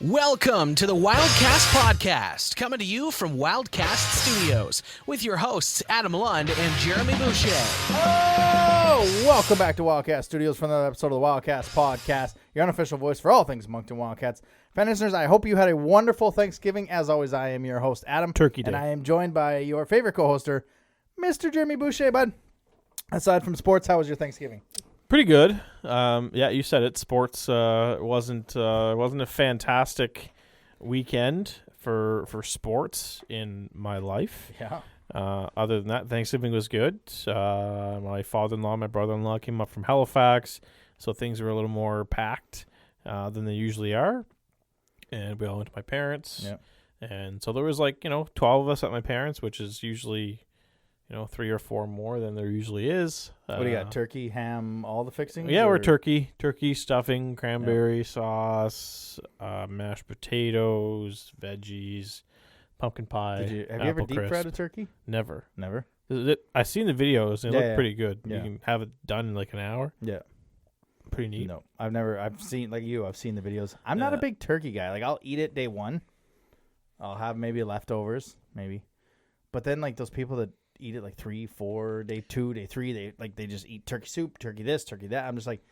Welcome to the Wildcast Podcast, coming to you from Wildcast Studios with your hosts Adam Lund and Jeremy Boucher. Oh, welcome back to Wildcast Studios for another episode of the Wildcast Podcast, your unofficial voice for all things Moncton Wildcats. Fan listeners, I hope you had a wonderful Thanksgiving. As always, I am your host, Adam. Turkey Day. And I am joined by your favorite co-hoster, Mr. Jeremy Boucher, bud. Aside from sports, how was your Thanksgiving? Pretty good. Yeah, you said it. Sports wasn't a fantastic weekend for sports in my life. Yeah. Other than that, Thanksgiving was good. My father-in-law, my brother-in-law came up from Halifax, so things were a little more packed than they usually are. And we all went to my parents. Yeah. And so there was 12 of us at my parents', which is usually 3 or 4 more than there usually is. What do you got? Turkey, ham, all the fixings? Yeah, we're turkey, stuffing, cranberry sauce, mashed potatoes, veggies, pumpkin pie. Have you ever apple deep fried crisp. a turkey? Never. Never. I've seen the videos and they look pretty good. Yeah. You can have it done in like an hour. Yeah. Pretty neat. No, I've seen, like you, I've seen the videos. I'm not a big turkey guy. Like, I'll eat it day one. I'll have maybe leftovers, maybe. But then, like, those people that eat it like 3, 4, day 2, day 3, they just eat turkey soup, turkey this, turkey that. I'm just like,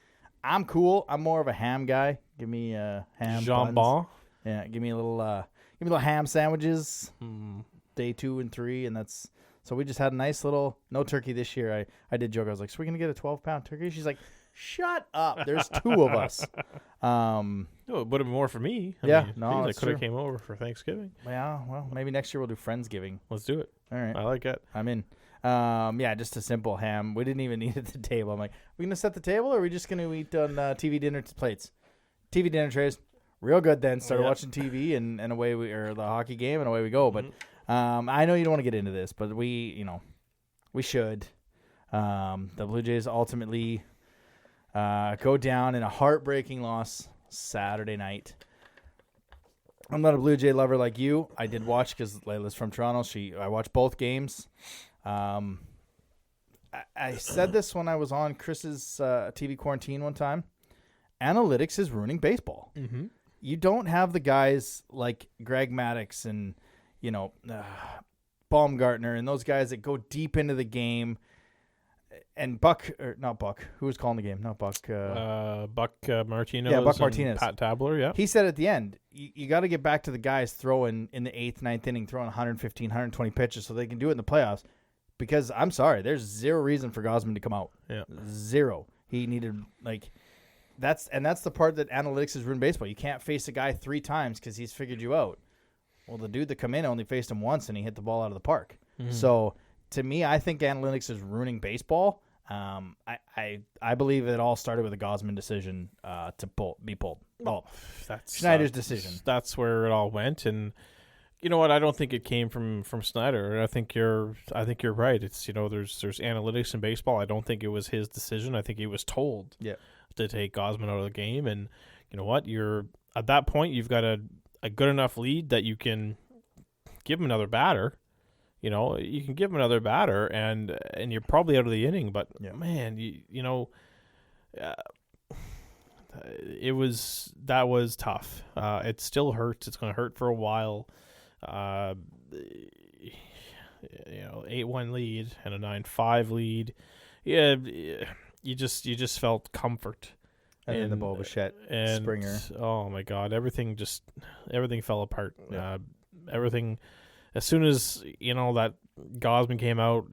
I'm cool. I'm more of a ham guy. Give me ham jambon. buns. Yeah, give me little ham sandwiches. Day 2 and 3, and that's so we just had a nice little no turkey this year. I did joke. I was like, so we're gonna get a 12-pound turkey. She's like, shut up. There's 2 of us. No, it would have been more for me. I I could have came over for Thanksgiving. Yeah, well, maybe next year we'll do Friendsgiving. Let's do it. All right. I like it. I'm in. Yeah, just a simple ham. We didn't even eat at the table. I'm like, we going to set the table, or are we just going to eat on TV dinner plates? TV dinner trays, real good then. Started watching TV, and away or the hockey game, and away we go. But I know you don't want to get into this, but we should. The Blue Jays ultimately go down in a heartbreaking loss Saturday night. I'm not a Blue Jay lover like you. I did watch because Layla's from Toronto. I watched both games. I said this when I was on Chris's TV quarantine one time. Analytics is ruining baseball. Mm-hmm. You don't have the guys like Greg Maddux and Baumgartner and those guys that go deep into the game. And not Buck. Who was calling the game? Not Buck. Buck Martinez. Yeah, Buck Martinez. Pat Tabler, yeah. He said at the end, you got to get back to the guys throwing in the 8th, 9th inning, throwing 115, 120 pitches so they can do it in the playoffs. Because, I'm sorry, there's zero reason for Gausman to come out. Yeah. Zero. He needed, that's the part that analytics has ruined baseball. You can't face a guy 3 times because he's figured you out. Well, the dude that come in only faced him once, and he hit the ball out of the park. Mm-hmm. So, to me, I think analytics is ruining baseball. I believe it all started with a Gausman decision to be pulled. Well, that's Schneider's decision. That's where it all went, and you know what? I don't think it came from Snyder. I think you're right. It's there's analytics in baseball. I don't think it was his decision. I think he was told to take Gausman out of the game, and you know what? You're at that point. You've got a good enough lead that you can give him another batter. You can give him another batter, and you're probably out of the inning. But man, that was tough. It still hurts. It's going to hurt for a while. 8-1 lead and a 9-5 lead. Yeah, you just felt comfort. And then the Bo Bichette and Springer. Oh my God, everything fell apart. Everything. As soon as that Gausman came out,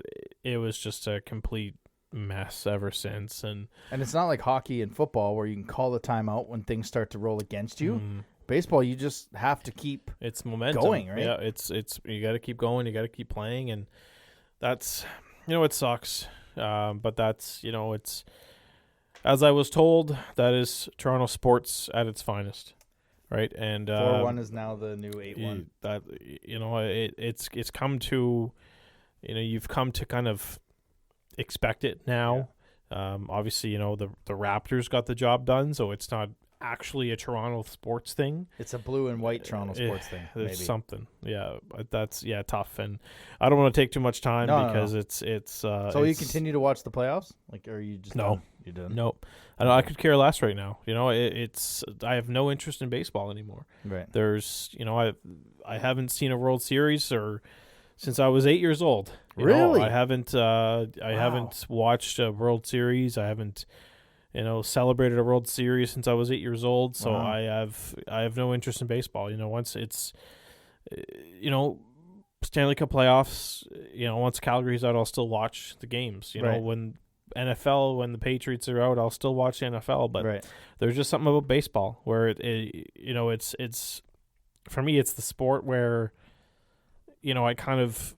it was just a complete mess ever since. And it's not like hockey and football where you can call the timeout when things start to roll against you. Baseball, you just have to keep it's momentum going, right? Yeah, it's you got to keep going, you got to keep playing, and that's it sucks, but that's it's as I was told, that is Toronto sports at its finest. Right, and 4-1 is now the new 8-1. That it's come to, you've come to kind of expect it now. Yeah. Obviously, the Raptors got the job done, so it's not actually a Toronto sports thing. It's a blue and white Toronto sports thing. There's maybe something, but that's tough, and I don't want to take too much time because it's. So you continue to watch the playoffs, or you just no. You didn't? Nope. I could care less right now. I have no interest in baseball anymore. Right. There's, I haven't seen a World Series since I was 8 years old. Really? I haven't watched a World Series. I haven't, celebrated a World Series since I was 8 years old. So Wow. I have no interest in baseball. Once it's, Stanley Cup playoffs, once Calgary's out, I'll still watch the games. Right. When the Patriots are out, I'll still watch the NFL. But Right. there's just something about baseball where it's for me, it's the sport where, I kind of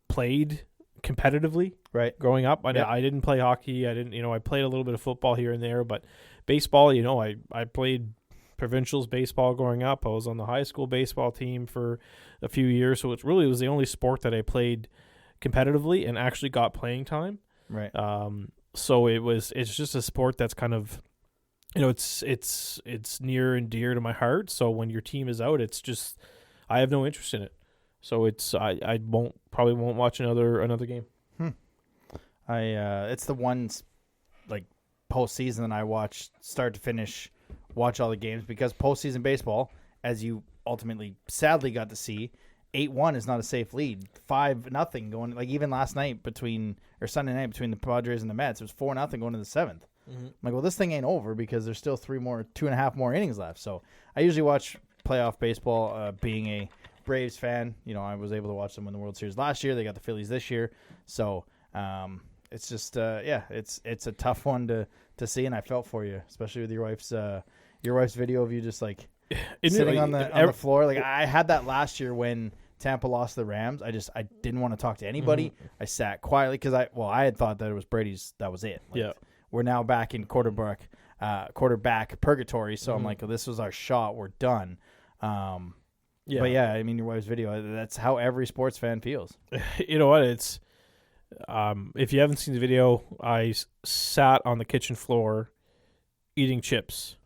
played competitively Right. growing up. Yep. I didn't play hockey. I didn't, I played a little bit of football here and there, but baseball, I played provincials baseball growing up. I was on the high school baseball team for a few years. So it was the only sport that I played competitively and actually got playing time. Right. So it's just a sport that's kind of, it's near and dear to my heart. So when your team is out, it's just, I have no interest in it. So I probably won't watch another game. It's the ones like postseason that I watch start to finish, watch all the games, because postseason baseball, as you ultimately sadly got to see, 8-1 is not a safe lead. 5-0 going, like even last night Sunday night between the Padres and the Mets, it was 4-0 going to the 7th. Mm-hmm. I'm like, well, this thing ain't over because there's still 2.5 more innings left. So I usually watch playoff baseball. Being a Braves fan, I was able to watch them win the World Series last year. They got the Phillies this year. So it's just it's a tough one to see, and I felt for you, especially with your wife's video of you just like sitting on the floor. Like I had that last year when Tampa lost the Rams. I didn't want to talk to anybody. Mm-hmm. I sat quietly because I had thought that it was Brady's. That was it. Like, we're now back in quarterback purgatory. So I'm like, this was our shot. We're done. But yeah, I mean, your wife's video. That's how every sports fan feels. You know what? It's if you haven't seen the video, I sat on the kitchen floor eating chips.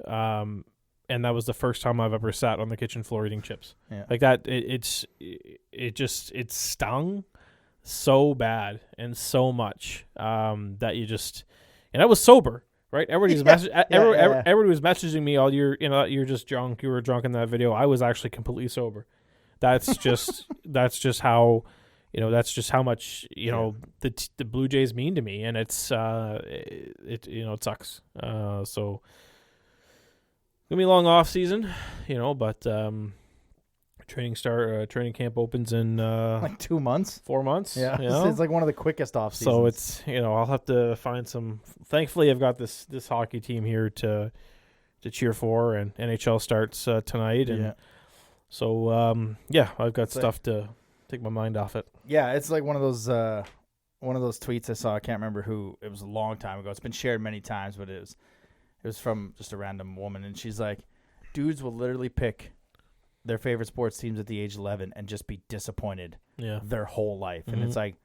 And that was the first time I've ever sat on the kitchen floor eating chips. Yeah. Like that, it stung so bad and so much that and I was sober, right? Everybody was everybody was messaging me all year. You're just drunk. You were drunk in that video. I was actually completely sober. That's just how. That's just how much the Blue Jays mean to me, and it's it sucks. So gonna be a long off season, but training camp opens in like 2 months, 4 months. Yeah, it's like one of the quickest off seasons. So it's I'll have to find some. Thankfully, I've got this hockey team here to cheer for, and NHL starts tonight, and so I've got stuff to take my mind off it. Yeah, it's like one of those tweets I saw. I can't remember who. It was a long time ago. It's been shared many times, but it was from just a random woman, and she's like, dudes will literally pick their favorite sports teams at the age of 11 and just be disappointed their whole life. And it's like,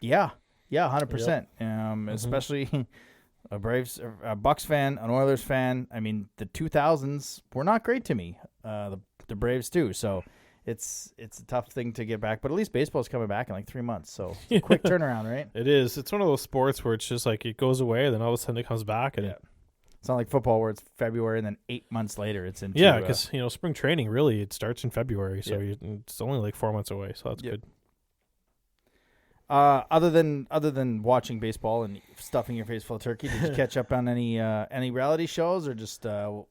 100%. Yep. Especially a Bucks fan, an Oilers fan. I mean, the 2000s were not great to me. The Braves too. So it's a tough thing to get back, but at least baseball's coming back in like 3 months. So it's a quick turnaround, right? It is. It's one of those sports where it's just like it goes away, and then all of a sudden it comes back, and it's not like football where it's February and then 8 months later it's into because spring training really it starts in February, so it's only like 4 months away, so that's good. Other than watching baseball and stuffing your face full of turkey, did you catch up on any reality shows or just? So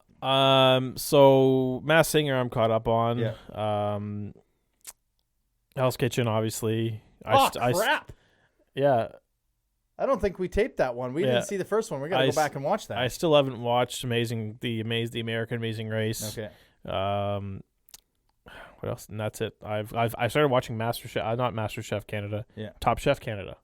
Masked Singer I'm caught up on. Yeah. Hell's Kitchen obviously. Crap. Yeah. I don't think we taped that one. We didn't see the first one. We got to go back and watch that. I still haven't watched the American Amazing Race. Okay. What else? And that's it. I started watching MasterChef. Not MasterChef Canada. Yeah. Top Chef Canada.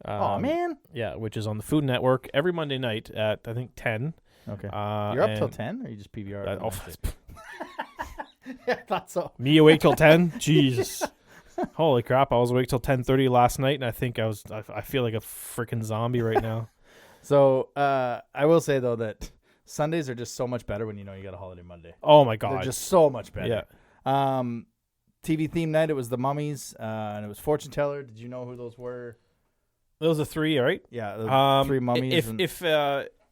Oh man. Yeah, which is on the Food Network every Monday night at I think 10. Okay. You're up till 10, or you just PBR? Yeah, I thought so. Me awake till 10? Jesus. Holy crap! I was awake till 10:30 last night, and I think I feel like a freaking zombie right now. So I will say though that Sundays are just so much better when you got a holiday Monday. Oh my god, they're just so much better. Yeah. TV theme night. It was The Mummies, and it was Fortune Teller. Did you know who those were? Those are 3, right? Yeah, the 3 mummies.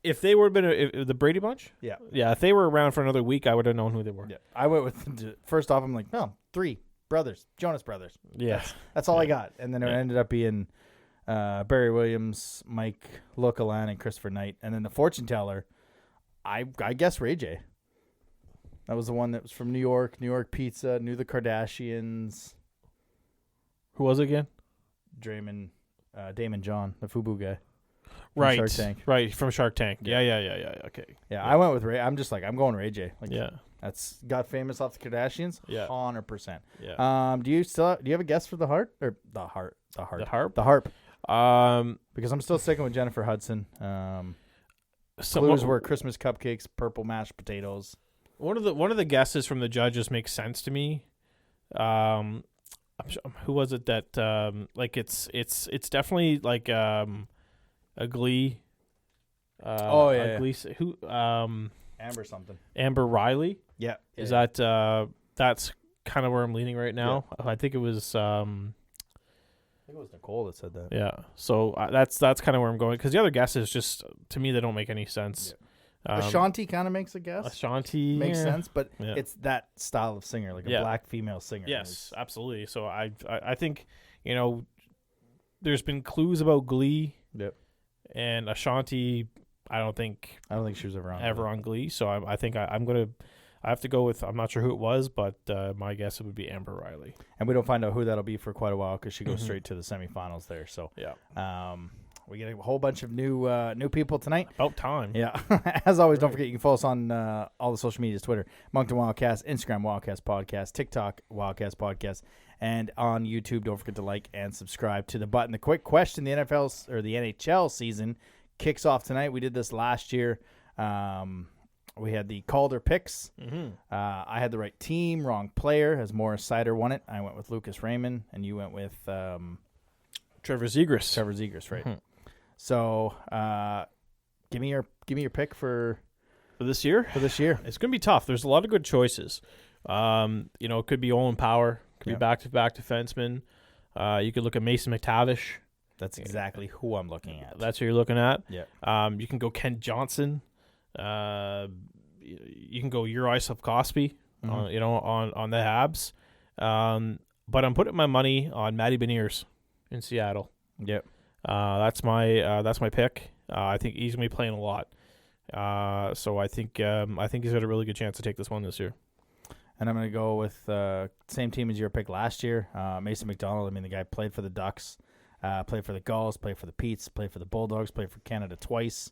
If they would have been the Brady Bunch, yeah, if they were around for another week, I would have known who they were. Yeah, I went with first off. I'm like, no, 3 brothers, Jonas Brothers. Yeah, that's all I got, and then it ended up being Barry Williams, Mike Localan, and Christopher Knight, and then the fortune teller. I guess Ray J. That was the one that was from New York pizza, knew the Kardashians. Who was it again? Damon John, the FUBU guy. Right. Shark Tank. Right, from Shark Tank. Yeah. Okay. Yeah, I went with Ray. I'm just like, I'm going Ray J. Like, yeah. That's got famous off the Kardashians. Yeah. 100%. Yeah. Do you have a guess for the heart? Or the harp? The harp? The harp. Because I'm still sticking with Jennifer Hudson. Clues were Christmas cupcakes, purple mashed potatoes. One of the guesses from the judges makes sense to me. Who was it that like it's definitely like a Glee. A Glee. Who? Amber something. Amber Riley. Yeah. Is that that's kind of where I'm leaning right now. Yeah. I think it was. I think it was Nicole that said that. Yeah. So that's kind of where I'm going because the other guesses just to me they don't make any sense. Yeah. Ashanti kind of makes a guess. Ashanti makes sense, but it's that style of singer, like a black female singer. Yes, absolutely. So I think there's been clues about Glee. Yep. And Ashanti, I don't think she was ever on Glee. So I think I have to go with. I'm not sure who it was, but my guess it would be Amber Riley. And we don't find out who that'll be for quite a while because she goes straight to the semifinals there. So yeah. We get a whole bunch of new people tonight. About time. Yeah. As always, don't forget you can follow us on all the social medias, Twitter, Moncton Wildcast, Instagram Wildcast Podcast, TikTok Wildcast Podcast, and on YouTube. Don't forget to like and subscribe to the button. The quick question, the NHL season kicks off tonight. We did this last year. We had the Calder picks. Mm-hmm. I had the right team, wrong player, as Morris Sider won it. I went with Lucas Raymond, and you went with Trevor Zegras. Trevor Zegras, right. Mm-hmm. So, give me your pick for this year. For this year, it's going to be tough. There's a lot of good choices. It could be Owen Power, could be back-to-back defenseman. You could look at Mason McTavish. That's exactly who I'm looking at. That's who you're looking at. Yeah. You can go Kent Johnson. You can go Uri Slafkovsky. On the Habs. But I'm putting my money on Matty Beniers in Seattle. Yep. That's my pick. I think he's gonna be playing a lot. So I think he's got a really good chance to take this one this year. And I'm gonna go with same team as your pick last year, Mason McDonald. I mean, the guy played for the Ducks, played for the Gulls, played for the Petes, played for the Bulldogs, played for Canada twice.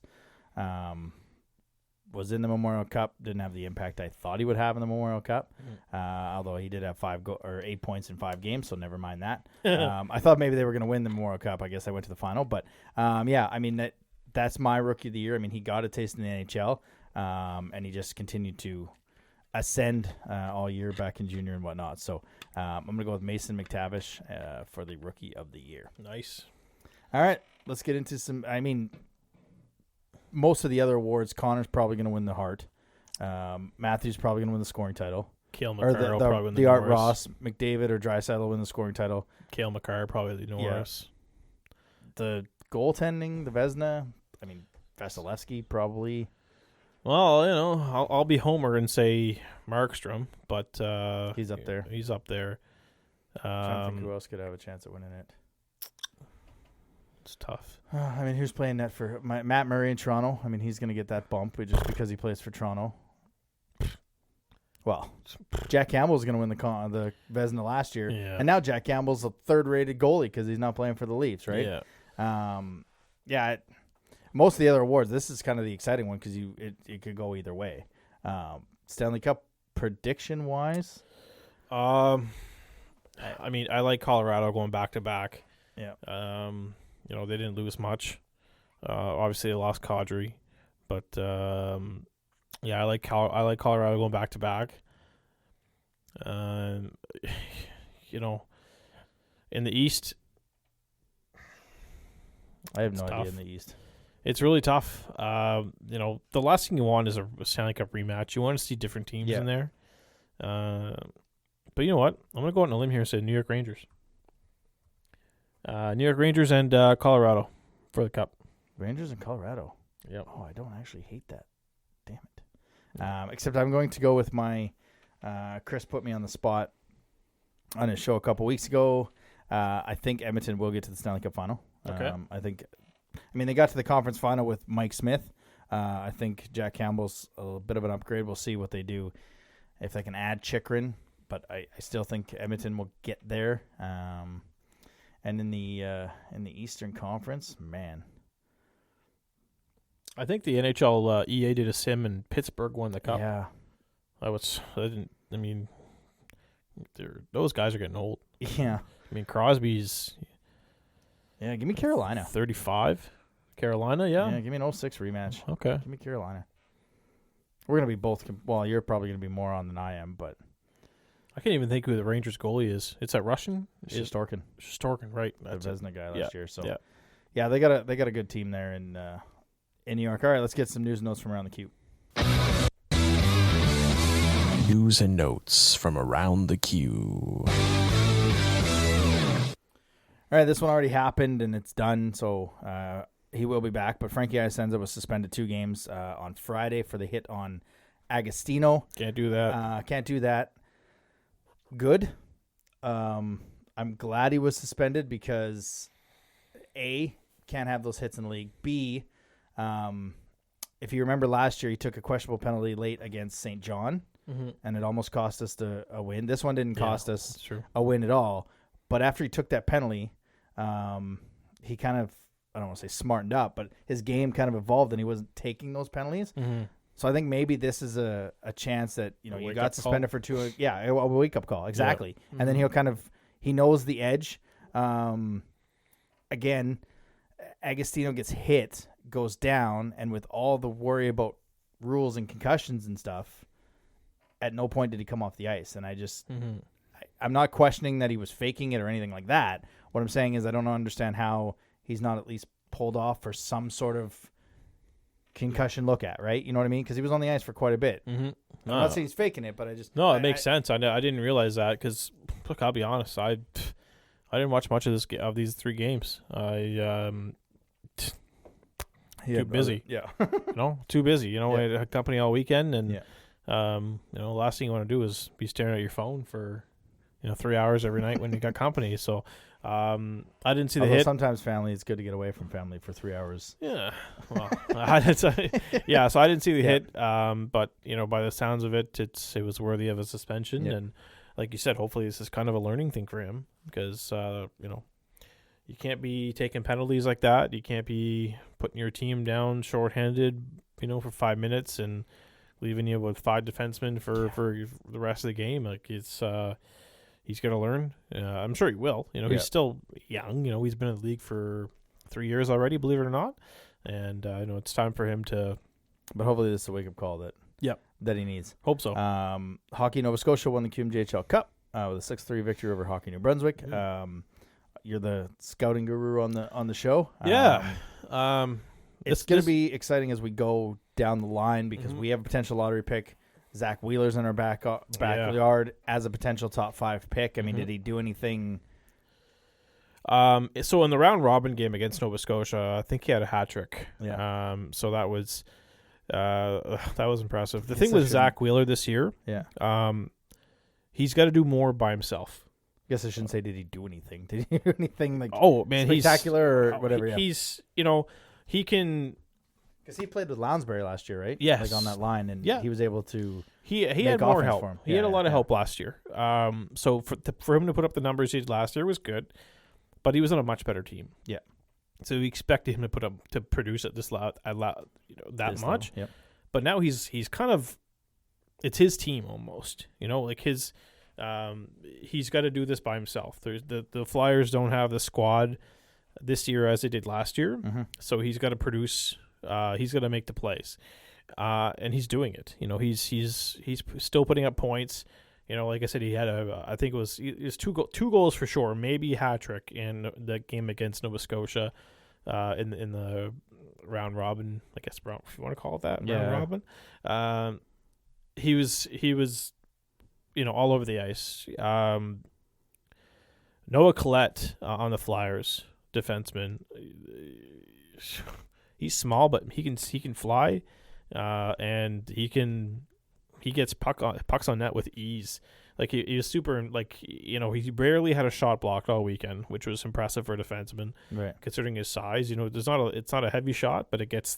Was in the Memorial Cup, didn't have the impact I thought he would have in the Memorial Cup, although he did have 8 points in 5 games, so never mind that. I thought maybe they were going to win the Memorial Cup. I guess I went to the final, but I mean that's my rookie of the year. I mean, he got a taste in the NHL, and he just continued to ascend all year back in junior and whatnot. So I'm going to go with Mason McTavish for the rookie of the year. Nice. All right, let's get into some. I mean, most of the other awards, Connor's probably going to win the Hart. Matthew's probably going to win the scoring title. Cale Makar will probably win the Norris. Art Ross, McDavid, or Draisaitl will win the scoring title. Cale Makar probably the Norris. Yeah. The goaltending, the Vezina. I mean, Vasilevsky probably. Well, I'll be Homer and say Markstrom, but he's up there. He's up there. I'm trying to think who else could have a chance at winning it. It's tough. I mean, who's playing net for Matt Murray in Toronto? I mean, he's going to get that bump just because he plays for Toronto. Well, Jack Campbell's going to win the Vezina last year, and now Jack Campbell's a third-rated goalie because he's not playing for the Leafs, right? Yeah. Most of the other awards, this is kind of the exciting one because it could go either way. Stanley Cup prediction-wise, I mean, I like Colorado going back-to-back. Yeah. They didn't lose much. Obviously, they lost Kadri, but I like Colorado going back to back. In the East, I have no tough. idea in the East. It's really tough. The last thing you want is a Stanley Cup rematch. You want to see different teams in there. But you know what? I'm gonna go out on a limb here and say New York Rangers. New York Rangers and Colorado for the Cup. Rangers and Colorado. Yep. Oh, I don't actually hate that. Damn it. Except I'm going to go with my Chris put me on the spot on his show a couple weeks ago. I think Edmonton will get to the Stanley Cup final. Okay. They got to the conference final with Mike Smith. I think Jack Campbell's a bit of an upgrade. We'll see what they do if they can add Chychrun, but I still think Edmonton will get there. And in the Eastern Conference, man, I think the NHL EA did a sim and Pittsburgh won the Cup. Yeah, those guys are getting old. Yeah. I mean, Crosby's. Yeah, give me Carolina. 35. Carolina, yeah. Yeah, give me an 06 rematch. Okay. Give me Carolina. We're going to be both. Well, you're probably going to be more on than I am, but. I can't even think who the Rangers goalie is. It's that Russian? Shostorkin. Shostorkin, right. That's the Vezina guy last year. So, yeah, they got a good team there in New York. All right, let's get some news and notes from around the Cube. News and notes from around the Cube. All right, this one already happened and it's done, so he will be back. But Frankie Iasenza was suspended 2 games on Friday for the hit on Agostino. Can't do that. Good. I'm glad he was suspended because A, can't have those hits in the league. B, if you remember last year, he took a questionable penalty late against St. John, and it almost cost us a win. This one didn't cost us a win at all. But after he took that penalty, he kind of, I don't want to say smartened up, but his game kind of evolved and he wasn't taking those penalties. Mm-hmm. So I think maybe this is a chance that, you got suspended for 2. Yeah, a wake-up call. Exactly. Yeah. Mm-hmm. And then he knows the edge. Again, Agostino gets hit, goes down, and with all the worry about rules and concussions and stuff, at no point did he come off the ice. And I'm not questioning that he was faking it or anything like that. What I'm saying is I don't understand how he's not at least pulled off for some sort of concussion look at, right? You know what I mean? Because he was on the ice for quite a bit. Mm-hmm. I'm not saying he's faking it, but I just... No, it makes sense. I didn't realize that because, look, I'll be honest. I didn't watch much of these 3 games. Too busy. Yeah. Too busy. I had a company all weekend, and last thing you want to do is be staring at your phone for 3 hours every night when you got company. So I didn't see the hit. Sometimes it's good to get away from family for 3 hours. Yeah. Well, so I didn't see the hit. But by the sounds of it, it was worthy of a suspension. Yep. And like you said, hopefully this is kind of a learning thing for him because you can't be taking penalties like that. You can't be putting your team down shorthanded, for 5 minutes and leaving you with 5 defensemen for the rest of the game. Like it's. He's going to learn. I'm sure he will. He's still young. He's been in the league for 3 years already, believe it or not. And it's time for him to. But hopefully this is a wake-up call that he needs. Hope so. Hockey Nova Scotia won the QMJHL Cup with a 6-3 victory over Hockey New Brunswick. Mm-hmm. You're the scouting guru on the show. Yeah. It's going to be exciting as we go down the line because we have a potential lottery pick. Zach Wheeler's in our backyard as a potential top 5 pick. I mean, did he do anything? So in the round robin game against Nova Scotia, I think he had a hat trick. Yeah. So that was impressive. The thing with Zach Wheeler this year, he's got to do more by himself. I guess I shouldn't say did he do anything. Did he do anything like spectacular or whatever? He's he can. Because he played with Lounsbury last year, right? Yes. Like on that line, and he was able to. He had more help. He had a lot of help last year. So for him to put up the numbers he did last year was good, but he was on a much better team. Yeah. So we expected him to produce at this that much. Level. Yep. But now he's kind of, it's his team almost. Like his, he's got to do this by himself. There's the Flyers don't have the squad this year as they did last year, so he's got to produce. He's going to make the plays, and he's doing it. He's still putting up points. Like I said, he had I think it was 2 goals for sure, maybe a hat trick in the game against Nova Scotia, in the round robin. I guess if you want to call it that, round robin. He was all over the ice. Noah Collette on the Flyers, defenseman. He's small, but he can fly, and he gets pucks on net with ease. Like he was super, like, you know, he barely had a shot blocked all weekend, which was impressive for a defenseman, right? Considering his size. You know, it's not a heavy shot, but it hits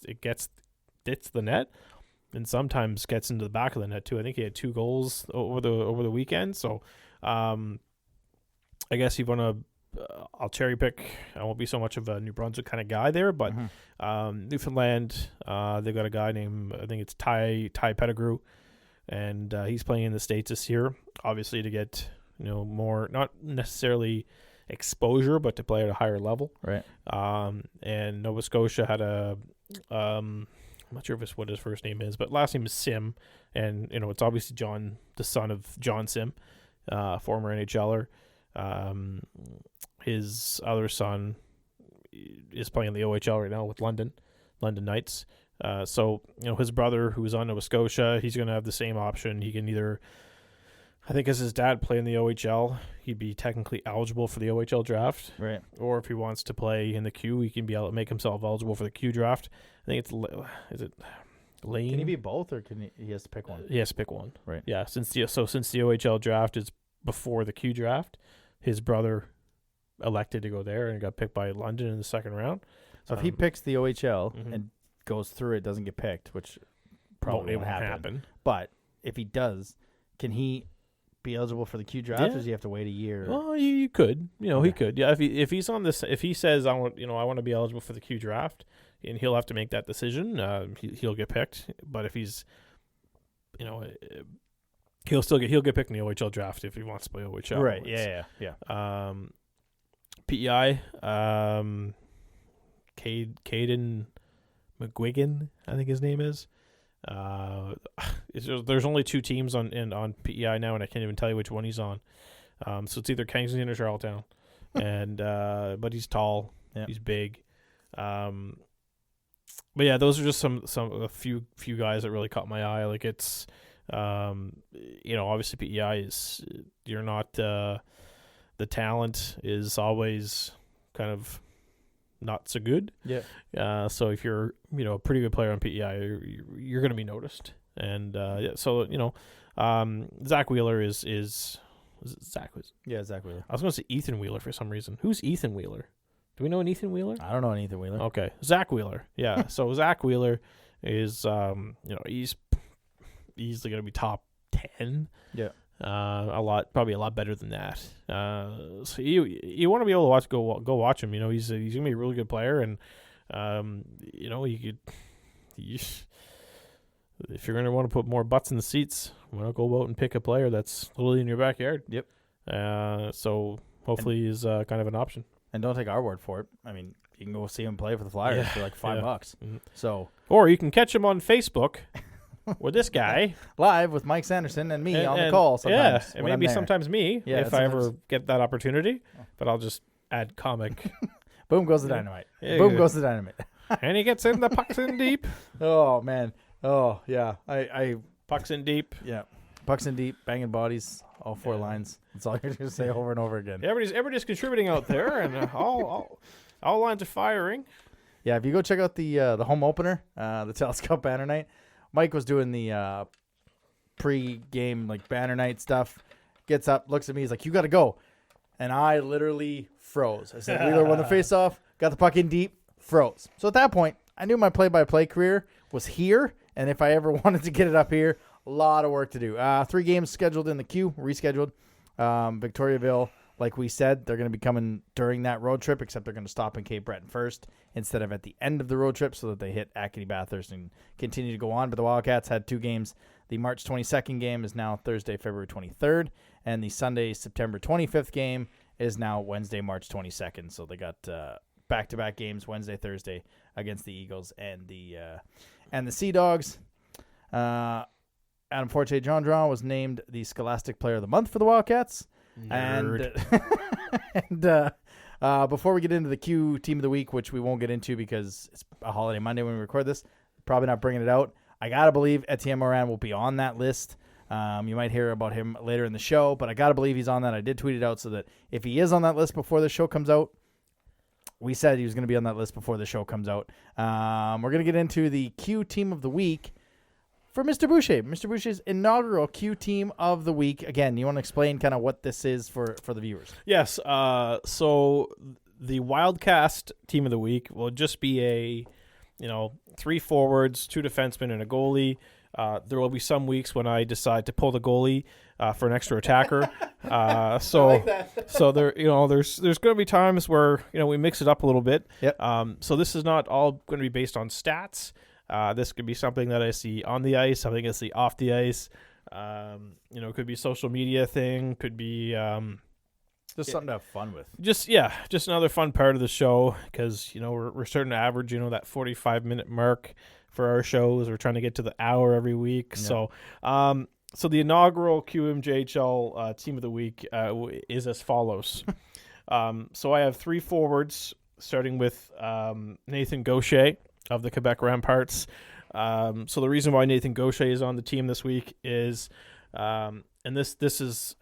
the net, and sometimes gets into the back of the net too. I think he had 2 goals over the weekend. So, I guess you want to. I'll cherry pick. I won't be so much of a New Brunswick kind of guy there, but Newfoundland, they've got a guy named, I think it's Ty Pettigrew, and he's playing in the States this year, obviously to get, you know, more, not necessarily exposure, but to play at a higher level. Right. And Nova Scotia had I'm not sure what his first name is, but last name is Sim, and, you know, it's obviously John, the son of John Sim, former NHLer. His other son is playing in the OHL right now with London Knights. So, you know, his brother, who's on Nova Scotia, he's going to have the same option. He can either, I think, as his dad play in the OHL, he'd be technically eligible for the OHL draft. Right. Or if he wants to play in the Q, he can be able to make himself eligible for the Q draft. I think is it Lane? Can he be both, or he has to pick one? He has to pick one. Right. Yeah. Since the OHL draft is before the Q draft, his brother elected to go there and got picked by London in the second round. So if he picks the OHL Mhm. and goes through it, doesn't get picked, which probably won't happen. But if he does, can he be eligible for the Q draft, or does he have to wait a year? Well, you could. You know, he could. Yeah, if he's on this, if he says I want to be eligible for the Q draft, and he'll have to make that decision. He'll get picked. But if he's, you know, he'll get picked in the OHL draft if he wants to play OHL. Right. Yeah. PEI, Caden McGuigan, I think his name is. There's only 2 teams on PEI now, and I can't even tell you which one he's on. So it's either Kingston or Charlottetown, and but he's tall, he's big. But yeah, those are just a few guys that really caught my eye. Like it's, you know, obviously PEI is, you're not the talent is always kind of not so good. Yeah. So if you're, you know, a pretty good player on PEI, you're going to be noticed. And so, you know, Zach Wheeler is it Zach? Yeah, Zach Wheeler. I was going to say Ethan Wheeler for some reason. Who's Ethan Wheeler? Do we know an Ethan Wheeler? I don't know an Ethan Wheeler. Okay, Zach Wheeler. Yeah. So Zach Wheeler is, you know, he's easily going to be top 10. Yeah. Probably a lot better than that. So you want to be able to go watch him. You know, he's gonna be a really good player, and you know, if you're gonna want to put more butts in the seats, why not go out and pick a player that's literally in your backyard? Yep. So hopefully he's kind of an option. And don't take our word for it. I mean, you can go see him play for the Flyers for like $5. Mm-hmm. So, or you can catch him on Facebook. With this guy live with Mike Sanderson and me on the call sometimes. Yeah, and maybe sometimes me if I ever get that opportunity. But I'll just add comic. Boom goes the dynamite. Boom goes the dynamite. And he gets in the pucks in deep. Oh man. Oh yeah. I pucks in deep. Yeah. Pucks in deep, banging bodies, all 4 lines. That's all you're going to say over and over again. Everybody's contributing out there, and all lines are firing. Yeah, if you go check out the home opener, the Telescope Banner Night, Mike was doing the pre-game like banner night stuff. Gets up, looks at me, he's like, "You got to go," and I literally froze. I said, "Wheeler won the face-off, got the puck in deep, froze." So at that point, I knew my play-by-play career was here, and if I ever wanted to get it up here, a lot of work to do. 3 games scheduled in the queue, rescheduled. Victoriaville, like we said, they're going to be coming during that road trip, except they're going to stop in Cape Breton first instead of at the end of the road trip so that they hit Acadie Bathurst and continue to go on. But the Wildcats had 2 games. The March 22nd game is now Thursday, February 23rd, and the Sunday, September 25th game is now Wednesday, March 22nd. So they got back-to-back games, Wednesday, Thursday, against the Eagles and the Sea Dogs. Adam Forte-Gendron was named the Scholastic Player of the Month for the Wildcats. Nerd. And before we get into the Q Team of the Week, which we won't get into because it's a holiday Monday when we record this, probably not bringing it out. I got to believe Etienne Morin will be on that list You might hear about him later in the show, but I got to believe he's on that. I did tweet it out so that if he is on that list before the show comes out, we said he was going to be on that list before the show comes out. We're going to get into the Q Team of the Week for Mr. Boucher. Mr. Boucher's inaugural Q Team of the Week. Again, you want to explain kind of what this is for the viewers? Yes. So the Wildcast Team of the Week will just be 3 forwards, 2 defensemen, and a goalie. There will be some weeks when I decide to pull the goalie for an extra attacker. So, I like that. so there, there's going to be times where we mix it up a little bit. Yep. So this is not all going to be based on stats. This could be something that I see on the ice, something I see off the ice. It could be a social media thing. Could be Just something to have fun with. just another fun part of the show because we're starting to average that 45-minute mark for our shows. We're trying to get to the hour every week. Yeah. So the inaugural QMJHL Team of the Week is as follows. So I have 3 forwards, starting with Nathan Gaucher of the Quebec Ramparts. So the reason why Nathan Gaucher is on the team this week is, and this is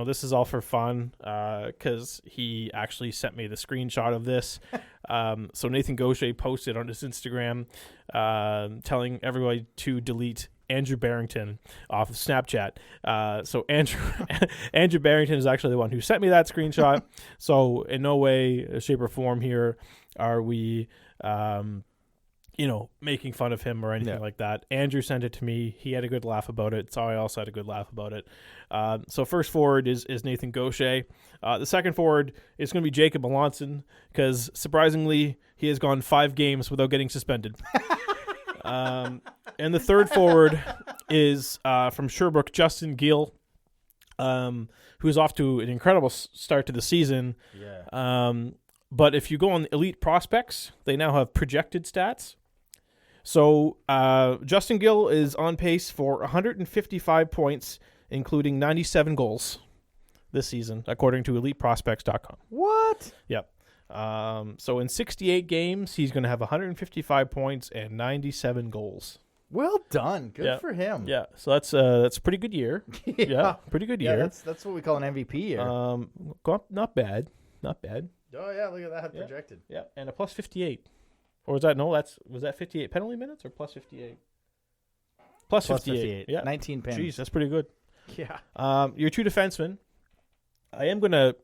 this is all for fun because he actually sent me the screenshot of this. So Nathan Gaucher posted on his Instagram telling everybody to delete Andrew Barrington off of Snapchat. So Andrew Barrington is actually the one who sent me that screenshot. So in no way, shape, or form here are we making fun of him or anything like that. Andrew sent it to me. He had a good laugh about it. So I also had a good laugh about it. So first forward is Nathan Gaucher. The second forward is going to be Jacob Melanson because surprisingly he has gone 5 games without getting suspended. And the third forward is from Sherbrooke, Justin Gill, who's off to an incredible start to the season. Yeah. But if you go on Elite Prospects, they now have projected stats. So Justin Gill is on pace for 155 points, including 97 goals this season, according to EliteProspects.com. What? Yep. So in 68 games, he's going to have 155 points and 97 goals. Well done. Good for him. Yeah. So that's a pretty good year. Yeah. Pretty good year. That's what we call an MVP year. Not bad. Not bad. Oh yeah, look at that projected. Yeah, and a plus 58. Or was that 58 penalty minutes or plus 58? Plus 58. Yeah. 19 pens. Jeez, that's pretty good. Yeah. Your 2 defensemen. I am going to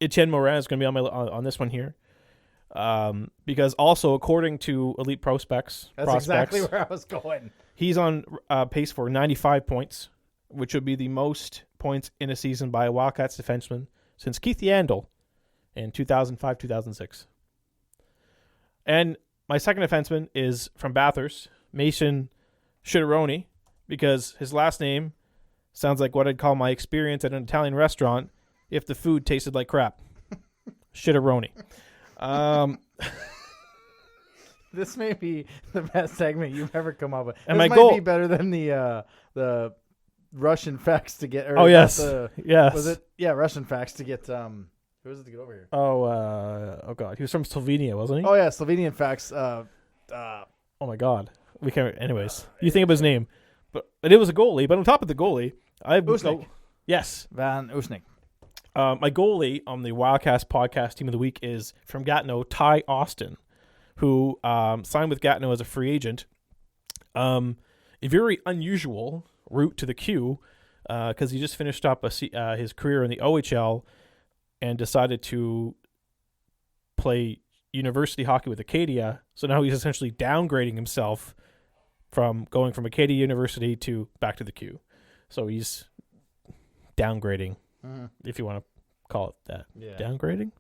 Etienne Morin is going to be on this one here. Because also according to Elite Prospects, that's exactly where I was going. He's on pace for 95 points, which would be the most points in a season by a Wildcats defenseman since Keith Yandel in 2005-2006. And my second defenseman is from Bathurst, Mason Shitteroni, because his last name sounds like what I'd call my experience at an Italian restaurant if the food tasted like crap. Shitteroni. This may be the best segment you've ever come up with. And this my might goal be better than the Russian facts to get. Yes. Yes. Was it? Yeah, Russian facts to get. Who was it to get over here? Oh God, he was from Slovenia, wasn't he? Oh yeah, Slovenian facts. Oh my God, we can't. Anyways, you think of his name, but it was a goalie. But on top of the goalie, I have Usnik. Yes, Van Usnik. My goalie on the Wildcast podcast Team of the Week is from Gatineau, Ty Austin, who signed with Gatineau as a free agent. A very unusual route to the Q because he just finished up his career in the OHL and decided to play university hockey with Acadia. So now he's essentially downgrading himself from going from Acadia University to back to the Q. So he's downgrading, if you want to call it that. Yeah. Downgrading?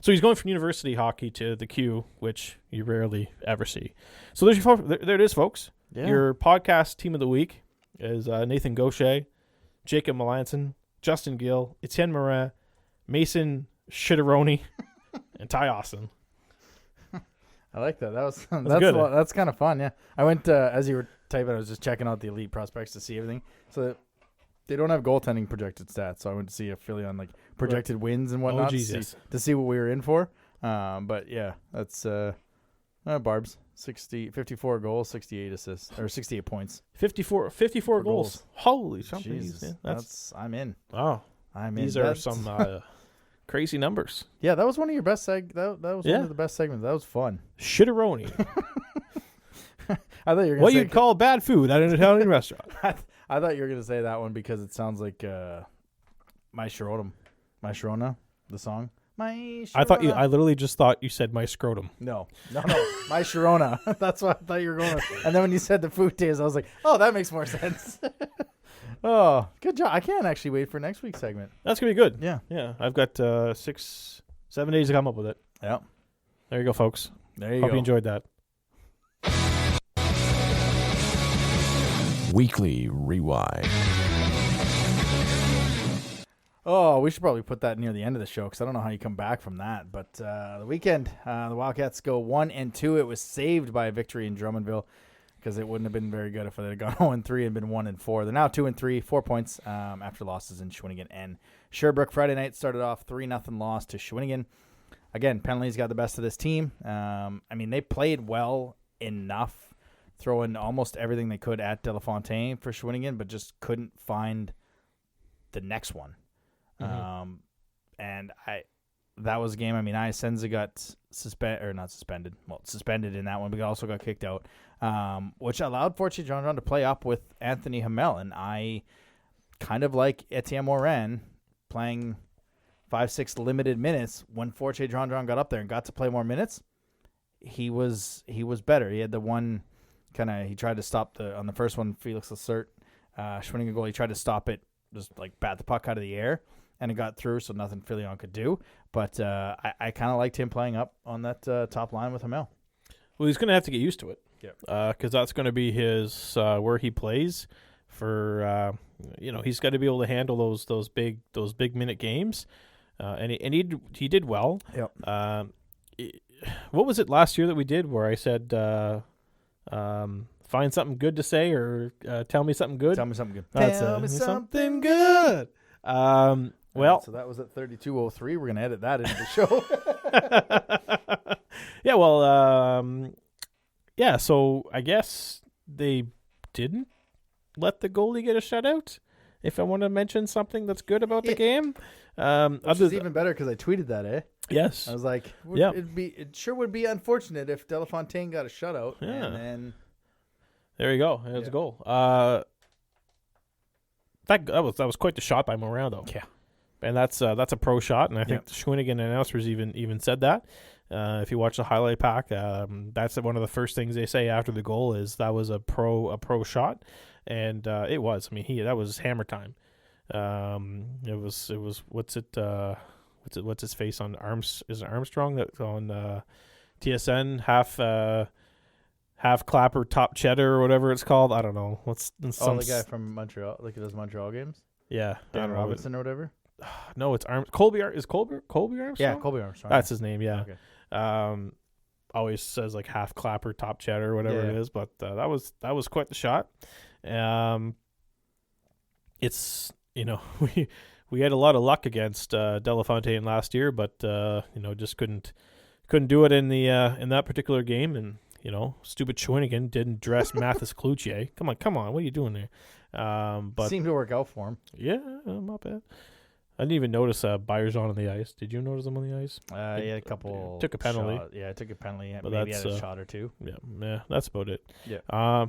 So he's going from university hockey to the Q, which you rarely ever see. So there it is, folks. Yeah. Your podcast Team of the Week is Nathan Gaucher, Jacob Melanson, Justin Gill, Etienne Morin, Mason Shitteroni, and Ty Austin. I like that. That's good. That's kind of fun. Yeah, I went as you were typing. I was just checking out the Elite Prospects to see everything. So they don't have goaltending projected stats. So I went to see affiliate on like projected wins and whatnot Jesus. to see what we were in for. But yeah, that's Barb's. 54 goals, 68 assists, or 68 points. 54 goals. Holy something. Jesus, Yeah, I'm in. Oh, I'm in. These are some crazy numbers. Yeah, that was one of your best that was one of the best segments. That was fun. Shitteroni. I thought you were gonna what say you'd call bad food at an Italian restaurant. I thought you were gonna say that one because it sounds like My Sharona, the song. My Sharona. I literally just thought you said my scrotum. No, My Sharona. That's what I thought you were going with. And then when you said the food taste, I was like, oh, that makes more sense. Oh, good job. I can't actually wait for next week's segment. That's going to be good. Yeah. I've got 6-7 days to come up with it. Yeah. There you go, folks. There you Hope go. you enjoyed that. Weekly Rewind. Oh, we should probably put that near the end of the show because I don't know how you come back from that. But the weekend, the Wildcats go 1-2. It was saved by a victory in Drummondville because it wouldn't have been very good if they had gone 0-3 and been 1-4. They're now 2-3, 4 points after losses in Shawinigan and Sherbrooke. Friday night started off 3-0 loss to Shawinigan. Again, penalties got the best of this team. They played well enough, throwing almost everything they could at De La Fontaine for Shawinigan, but just couldn't find the next one. Mm-hmm. That was a game. Iasenza got suspended in that one, but also got kicked out, which allowed Fortier Jean to play up with Anthony Hamel. And I kind of like Etienne Morin playing 5-6 limited minutes. When Fortier Jean got up there and got to play more minutes, he was better. He had the one he tried to stop on the first one, Felix Lacerte, Shawinigan goal. He tried to stop it, just like bat the puck out of the air. And it got through, so nothing Filion could do. But I kind of liked him playing up on that top line with Hamel. Well, he's going to have to get used to it. Yeah. Because that's going to be his where he plays for. He's got to be able to handle those big minute games, and he did well. Yep. What was it last year that we did where I said, find something good to say or tell me something good? Tell me something good. Tell me something good. Well, so that was at 32:03. We're gonna edit that into the show. Yeah. Well. Yeah. So I guess they didn't let the goalie get a shutout. If I want to mention something that's good about the game, which is even better because I tweeted that. Yes. I was like, it sure would be unfortunate if De La Fontaine got a shutout. Yeah. And then there you go. There's a goal. That was quite the shot by Morin, though. Yeah. And that's a pro shot, and I think the Shawinigan announcers even said that. If you watch the highlight pack, that's one of the first things they say after the goal is that was a pro shot, and it was. That was hammer time. It was what's his face on Arms? Is it Armstrong that on TSN half clapper top cheddar or whatever it's called? I don't know. The guy from Montreal, like those Montreal games. Yeah, Dan Robinson or whatever. No, it's Colby Armstrong? Yeah, Colby Armstrong. That's his name, yeah. Okay. Always says like half clapper, top cheddar, whatever it is, but that was quite the shot. It's we had a lot of luck against De La Fontaine last year, but just couldn't do it in that particular game, and stupid Shawinigan didn't dress Mathis Cloutier. Come on, what are you doing there? But seemed to work out for him. Yeah, not bad. I didn't even notice Byers on the ice. Did you notice him on the ice? A couple. Took a penalty. Took a penalty. But maybe had a shot or two. Yeah, that's about it. Yeah.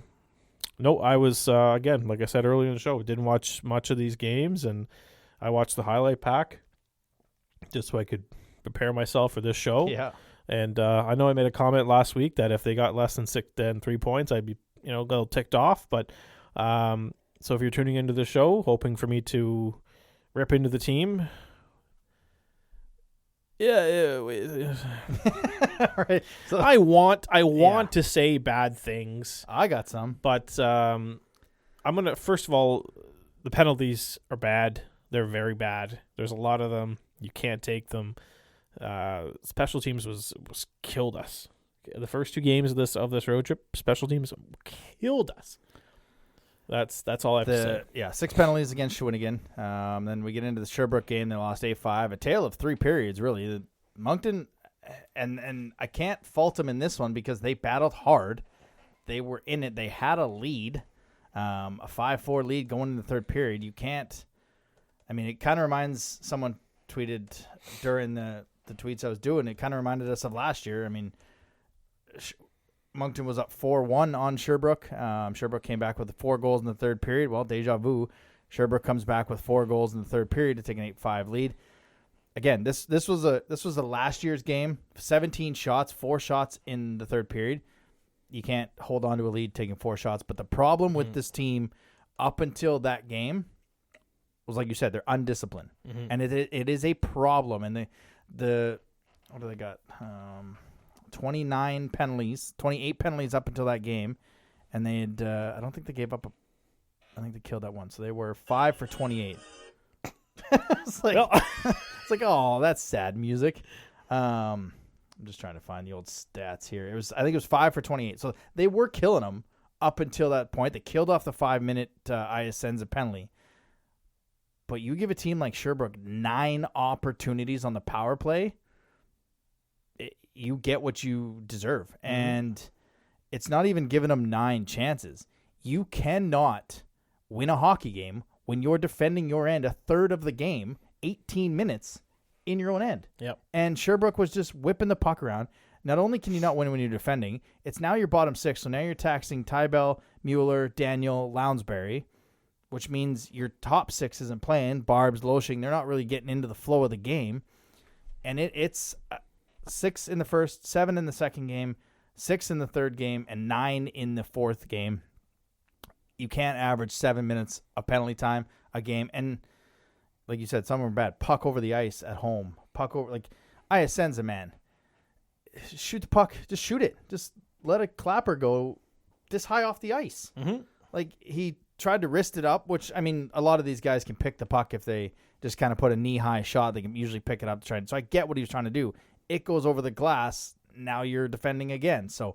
No, I was again, like I said earlier in the show, didn't watch much of these games, and I watched the highlight pack just so I could prepare myself for this show. Yeah. And I know I made a comment last week that if they got less than 3 points, I'd be a little ticked off. But so if you're tuning into the show, hoping for me to rip into the team, right. So, I want to say bad things. I got some, but I'm gonna first of all, the penalties are bad. They're very bad. There's a lot of them. You can't take them. Special teams was killed us. The first 2 games of this road trip, special teams killed us. That's all I have to say. Yeah, 6 penalties against Shawinigan. Then we get into the Sherbrooke game. They lost 8-5. A tale of 3 periods, really. Moncton and I can't fault them in this one because they battled hard. They were in it. They had a lead, a 5-4 lead going into the third period. You can't. I mean, it kind of reminds. Someone tweeted during the tweets I was doing. It kind of reminded us of last year. I mean, Moncton was up 4-1 on Sherbrooke. Sherbrooke came back with 4 goals in the third period. Well, deja vu. Sherbrooke comes back with 4 goals in the third period to take an 8-5 lead. Again, this was a last year's game. 17 shots, 4 shots in the third period. You can't hold on to a lead taking 4 shots. But the problem with this team up until that game was, like you said, they're undisciplined, and it is a problem. And the what do they got? 29 penalties, 28 penalties up until that game, and they had I don't think they gave up. I think they killed that one, so they were 5 for 28. It's like it's like, oh, that's sad music. I'm just trying to find the old stats here. I think it was 5 for 28. So they were killing them up until that point. They killed off the 5-minute Iasenza penalty. But you give a team like Sherbrooke 9 opportunities on the power play, you get what you deserve. And it's not even giving them 9 chances. You cannot win a hockey game when you're defending your end a third of the game, 18 minutes in your own end. Yep. And Sherbrooke was just whipping the puck around. Not only can you not win when you're defending, it's now your bottom 6. So now you're taxing Tybell, Mueller, Daniel, Lounsbury, which means your top 6 isn't playing. Barbs, Loshing, they're not really getting into the flow of the game. And it's 6 in the first, 7 in the second game, 6 in the third game, and 9 in the fourth game. You can't average 7 minutes of penalty time a game. And like you said, some of them are bad. Puck over the ice at home. Puck over, like, Iasenza, man. Shoot the puck. Just shoot it. Just let a clapper go this high off the ice. Like, he tried to wrist it up, which, I mean, a lot of these guys can pick the puck if they just kind of put a knee-high shot. They can usually pick it up to try. So I get what he was trying to do. It goes over the glass. Now you're defending again. So,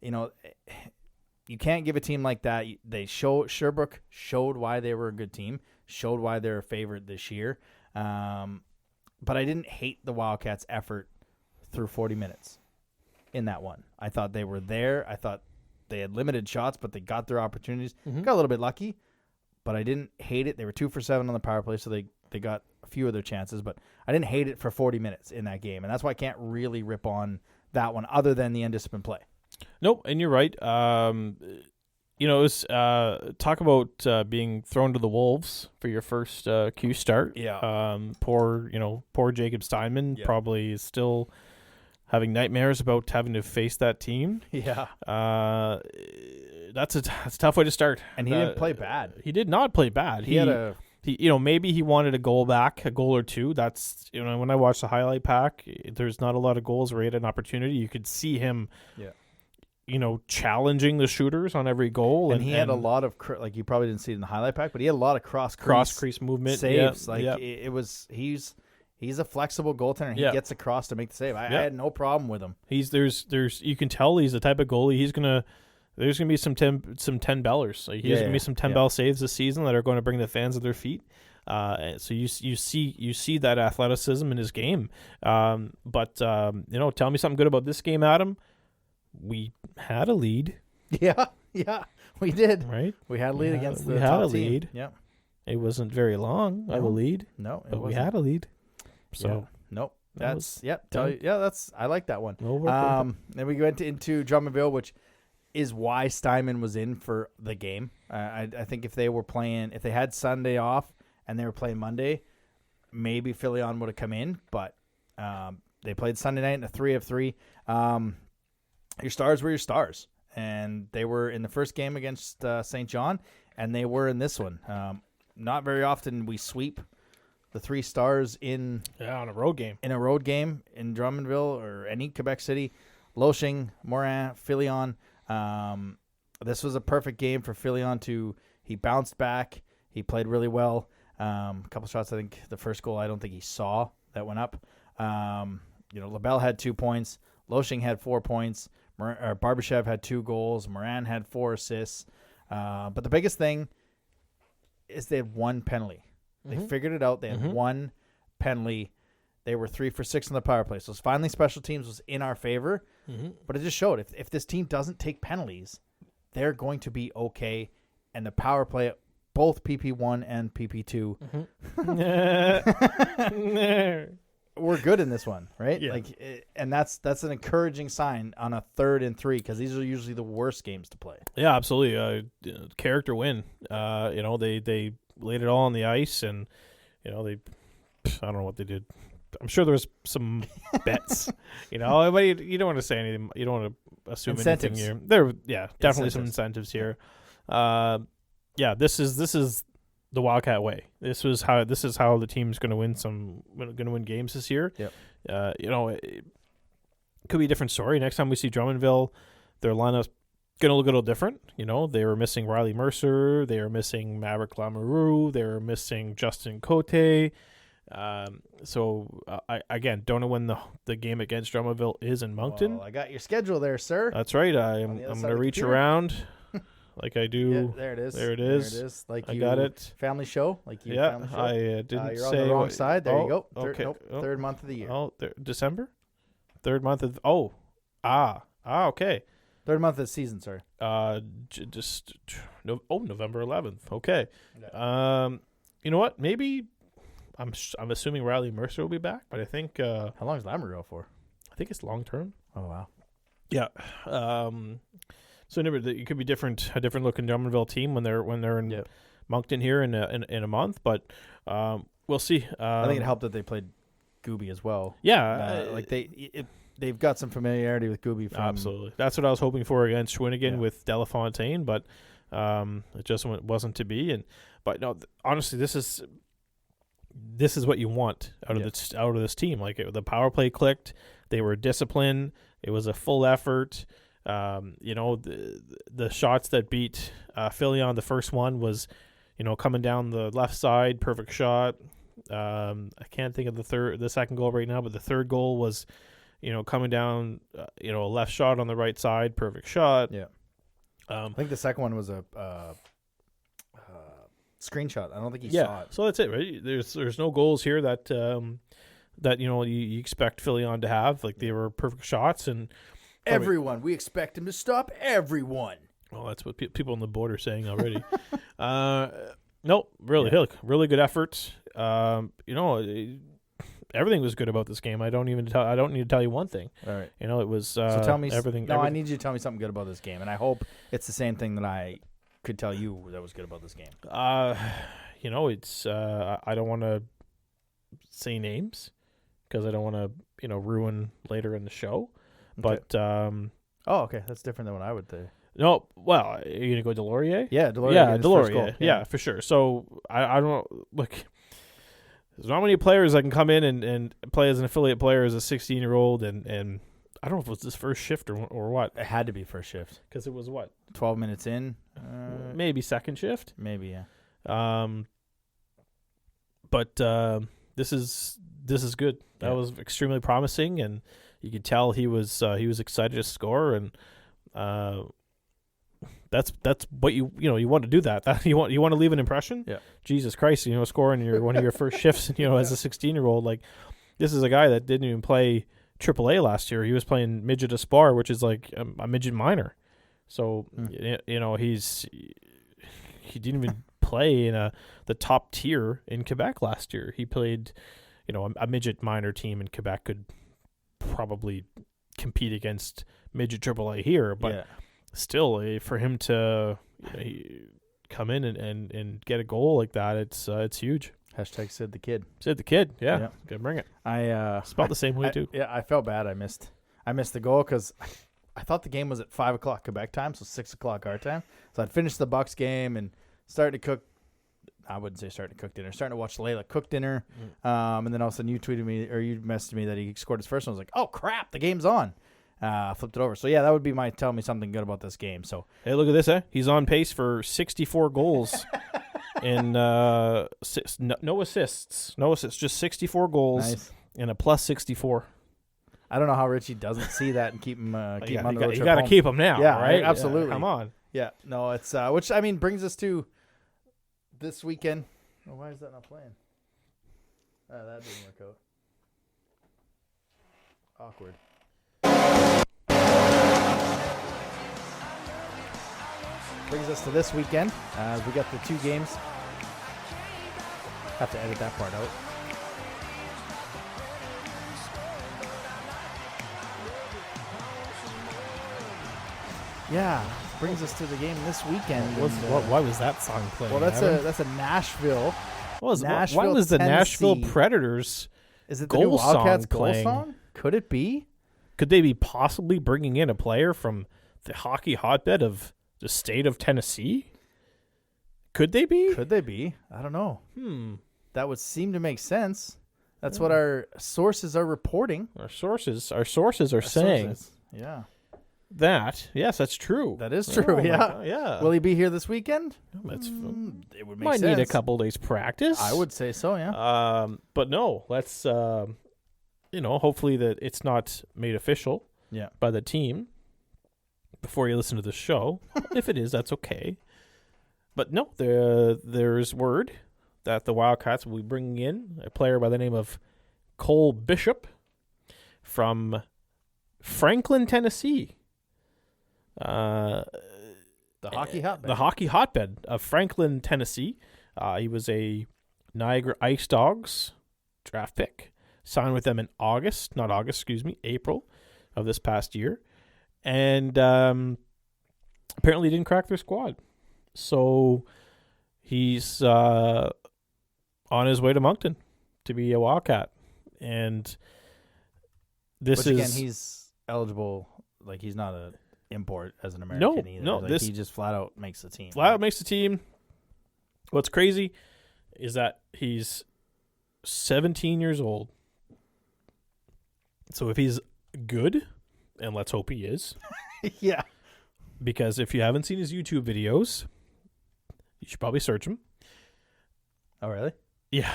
you can't give a team like that. Sherbrooke showed why they were a good team, showed why they're a favorite this year. But I didn't hate the Wildcats' effort through 40 minutes in that one. I thought they were there. I thought they had limited shots, but they got their opportunities. Got a little bit lucky, but I didn't hate it. They were 2 for 7 on the power play, so they got a few of their chances, but I didn't hate it for 40 minutes in that game, and that's why I can't really rip on that one other than the undisciplined play. Nope, and you're right. It was talk about being thrown to the wolves for your first Q start. Yeah. Poor Jacob Steinman probably is still having nightmares about having to face that team. Yeah. That's a tough way to start. And he didn't play bad. He did not play bad. Maybe he wanted a goal back, a goal or two. That's, when I watched the highlight pack, there's not a lot of goals where he had an opportunity. You could see him, challenging the shooters on every goal. And he had a lot of, like, you probably didn't see it in the highlight pack, but he had a lot of cross crease movement saves. He's a flexible goaltender. And he gets across to make the save. I had no problem with him. You can tell he's the type of goalie. There's gonna be some 10 bellers. Like, there's gonna be some 10 bell saves this season that are going to bring the fans to their feet. So you see that athleticism in his game. But tell me something good about this game, Adam. We had a lead. Yeah, we did. Right, we had a lead against the top team. We had a lead. Yeah, it wasn't very long of a lead. No, but we had a lead. So nope. I like that one. Then we went into Drummondville, which is why Steinman was in for the game. I think if they had Sunday off and they were playing Monday, maybe Filion would have come in, but they played Sunday night in a 3 of 3. Your stars were your stars, and they were in the first game against St. John, and they were in this one. Not very often we sweep the 3 stars on a road game. In a road game in Drummondville or any Quebec City. Loshing, Morin, Filion. This was a perfect game for Filion he bounced back. He played really well. A couple shots, I think the first goal, I don't think he saw that went up. LaBelle had 2 points. Loshing had 4 points. Barbashev had 2 goals. Moran had 4 assists. But the biggest thing is they had 1 penalty. They figured it out. They had 1 penalty. They were 3 for 6 on the power play. So finally special teams was in our favor. Mm-hmm. But it just showed if this team doesn't take penalties, they're going to be okay. And the power play, both PP1 and PP2, we're good in this one, right? Yeah. And that's an encouraging sign on a 3rd and 3 because these are usually the worst games to play. Yeah, absolutely. Character win. They laid it all on the ice, and I don't know what they did. I'm sure there was some bets, but you don't want to say anything. You don't want to assume incentives. Anything here. Definitely some incentives here. This is the Wildcat way. This is how the team's going to win games this year. Yep. It could be a different story. Next time we see Drummondville, their lineup's going to look a little different. They were missing Riley Mercer. They were missing Maverick Lamoureux. They were missing Justin Cote. I again don't know when the game against Drummondville is in Moncton. Well, I got your schedule there, sir. That's right. I'm going to reach around like I do. Yeah, there it is. There it is. Like I got it. Family show. Like you. Yeah, family show. I didn't you're say on the wrong side. There you go. Okay. Third month of the year. December. Third month of. Okay. Third month of the season, sir. November 11th. Okay. Yeah. You know what? Maybe. I'm assuming Riley Mercer will be back, but I think how long is Lamoureux for? I think it's long term. Oh wow. Yeah. So it could be a different looking Drummondville team when they're in Moncton here in a month, but we'll see. I think it helped that they played Gooby as well. Yeah, they've got some familiarity with Gooby. Absolutely, that's what I was hoping for against Schwinnigan with Delafontaine, but it just wasn't to be. But no, honestly, this is what you want out of this team. Like the power play clicked. They were disciplined. It was a full effort. The shots that beat Philly on the first one was, coming down the left side, perfect shot. I can't think of the second goal right now, but the third goal was, coming down, a left shot on the right side, perfect shot. Yeah. I think the second one was a screenshot. I don't think he saw it. So that's it, right? There's no goals here that you expect Philly on to have. Like they were perfect shots and. Everyone. We expect him to stop everyone. Well, that's what people on the board are saying already. No, really, look, really good effort. Everything was good about this game. I don't need to tell you one thing. All right. It was. So tell me everything. I need you to tell me something good about this game, and I hope it's the same thing that I could tell you that was good about this game. It's. I don't want to say names because I don't want to ruin later in the show. But okay, that's different than what I would say. No, well, are you gonna go Delorier? Yeah, Delorier. Yeah, Delorier. Yeah, for sure. So I don't look. There's not many players that can come in and play as an affiliate player as a 16-year-old, and I don't know if it was his first shift or what. It had to be first shift because it was what 12 minutes in, maybe second shift, maybe But this is good. That was extremely promising, and you could tell he was excited to score, and that's what you want to do that you want to leave an impression. Yeah. Jesus Christ, scoring one of your first shifts, as a 16-year-old. Like this is a guy that didn't even play AAA last year. He was playing midget Aspar, which is like a midget minor. So he didn't even play in the top tier in Quebec last year. He played, a midget minor team in Quebec could probably compete against midget AAA here, but still, for him to come in and get a goal like that, it's huge. Hashtag Sid the Kid. Sid the Kid, yeah. Gotta bring it. Spelled the same way too. Yeah, I felt bad. I missed the goal because I thought the game was at 5:00 Quebec time, so 6:00 our time. So I'd finished the Bucks game and started to cook. I wouldn't say starting to cook dinner. Starting to watch Layla cook dinner, and then all of a sudden you tweeted me or you messaged me that he scored his first one. I was like, oh crap, the game's on. Flipped it over. So yeah, that would be my tell me something good about this game. So hey, look at this, He's on pace for 64 goals and no assists, just 64 goals and a plus 64. I don't know how Richie doesn't see that and keep him on the road trip. You got to keep him now, yeah, right? Absolutely. Yeah, come on. Yeah, no, it's which I mean brings us to this weekend. Oh, why is that not playing? That didn't work out. Awkward. Brings us to this weekend. We got the 2 games. Have to edit that part out. Yeah, brings us to the game this weekend. Why was that song playing? Well, that's a Nashville. Why was the Nashville Predators? Is it the new Wildcats goal song? Could it be? Could they be possibly bringing in a player from the hockey hotbed of the state of Tennessee? Could they be? Could they be? I don't know. That would seem to make sense. That's what our sources are reporting. Our sources are saying. Yeah. That. Yes, that's true. That is true, yeah. Yeah. Will he be here this weekend? It would make Might sense. Need a couple days practice. I would say so, yeah. But no, let's, hopefully that it's not made official by the team before you listen to the show. If it is, that's okay. But no, there's word that the Wildcats will be bringing in a player by the name of Cole Bishop from Franklin, Tennessee. The hockey hotbed of Franklin, Tennessee. He was a Niagara Ice Dogs draft pick. Signed with them in April of this past year. And apparently didn't crack their squad. So he's on his way to Moncton to be a Wildcat. And he's eligible. Like, he's not a import as an American either. No, like, he just flat out makes the team. Makes the team. What's crazy is that he's 17 years old. So if he's good, and let's hope he is. Yeah. Because if you haven't seen his YouTube videos, you should probably search him. Oh, really? Yeah.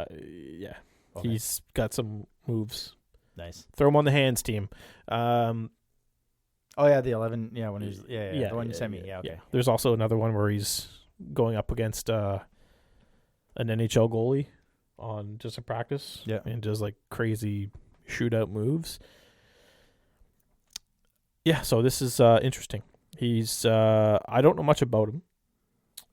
Yeah. Okay. He's got some moves. Nice. Throw him on the hands team. Oh, yeah, the 11. Yeah, when he's the one you sent me. Yeah, okay. Yeah. There's also another one where he's going up against an NHL goalie on just a practice. Yeah. And does like crazy shootout moves. Yeah, so this is interesting. He's I don't know much about him,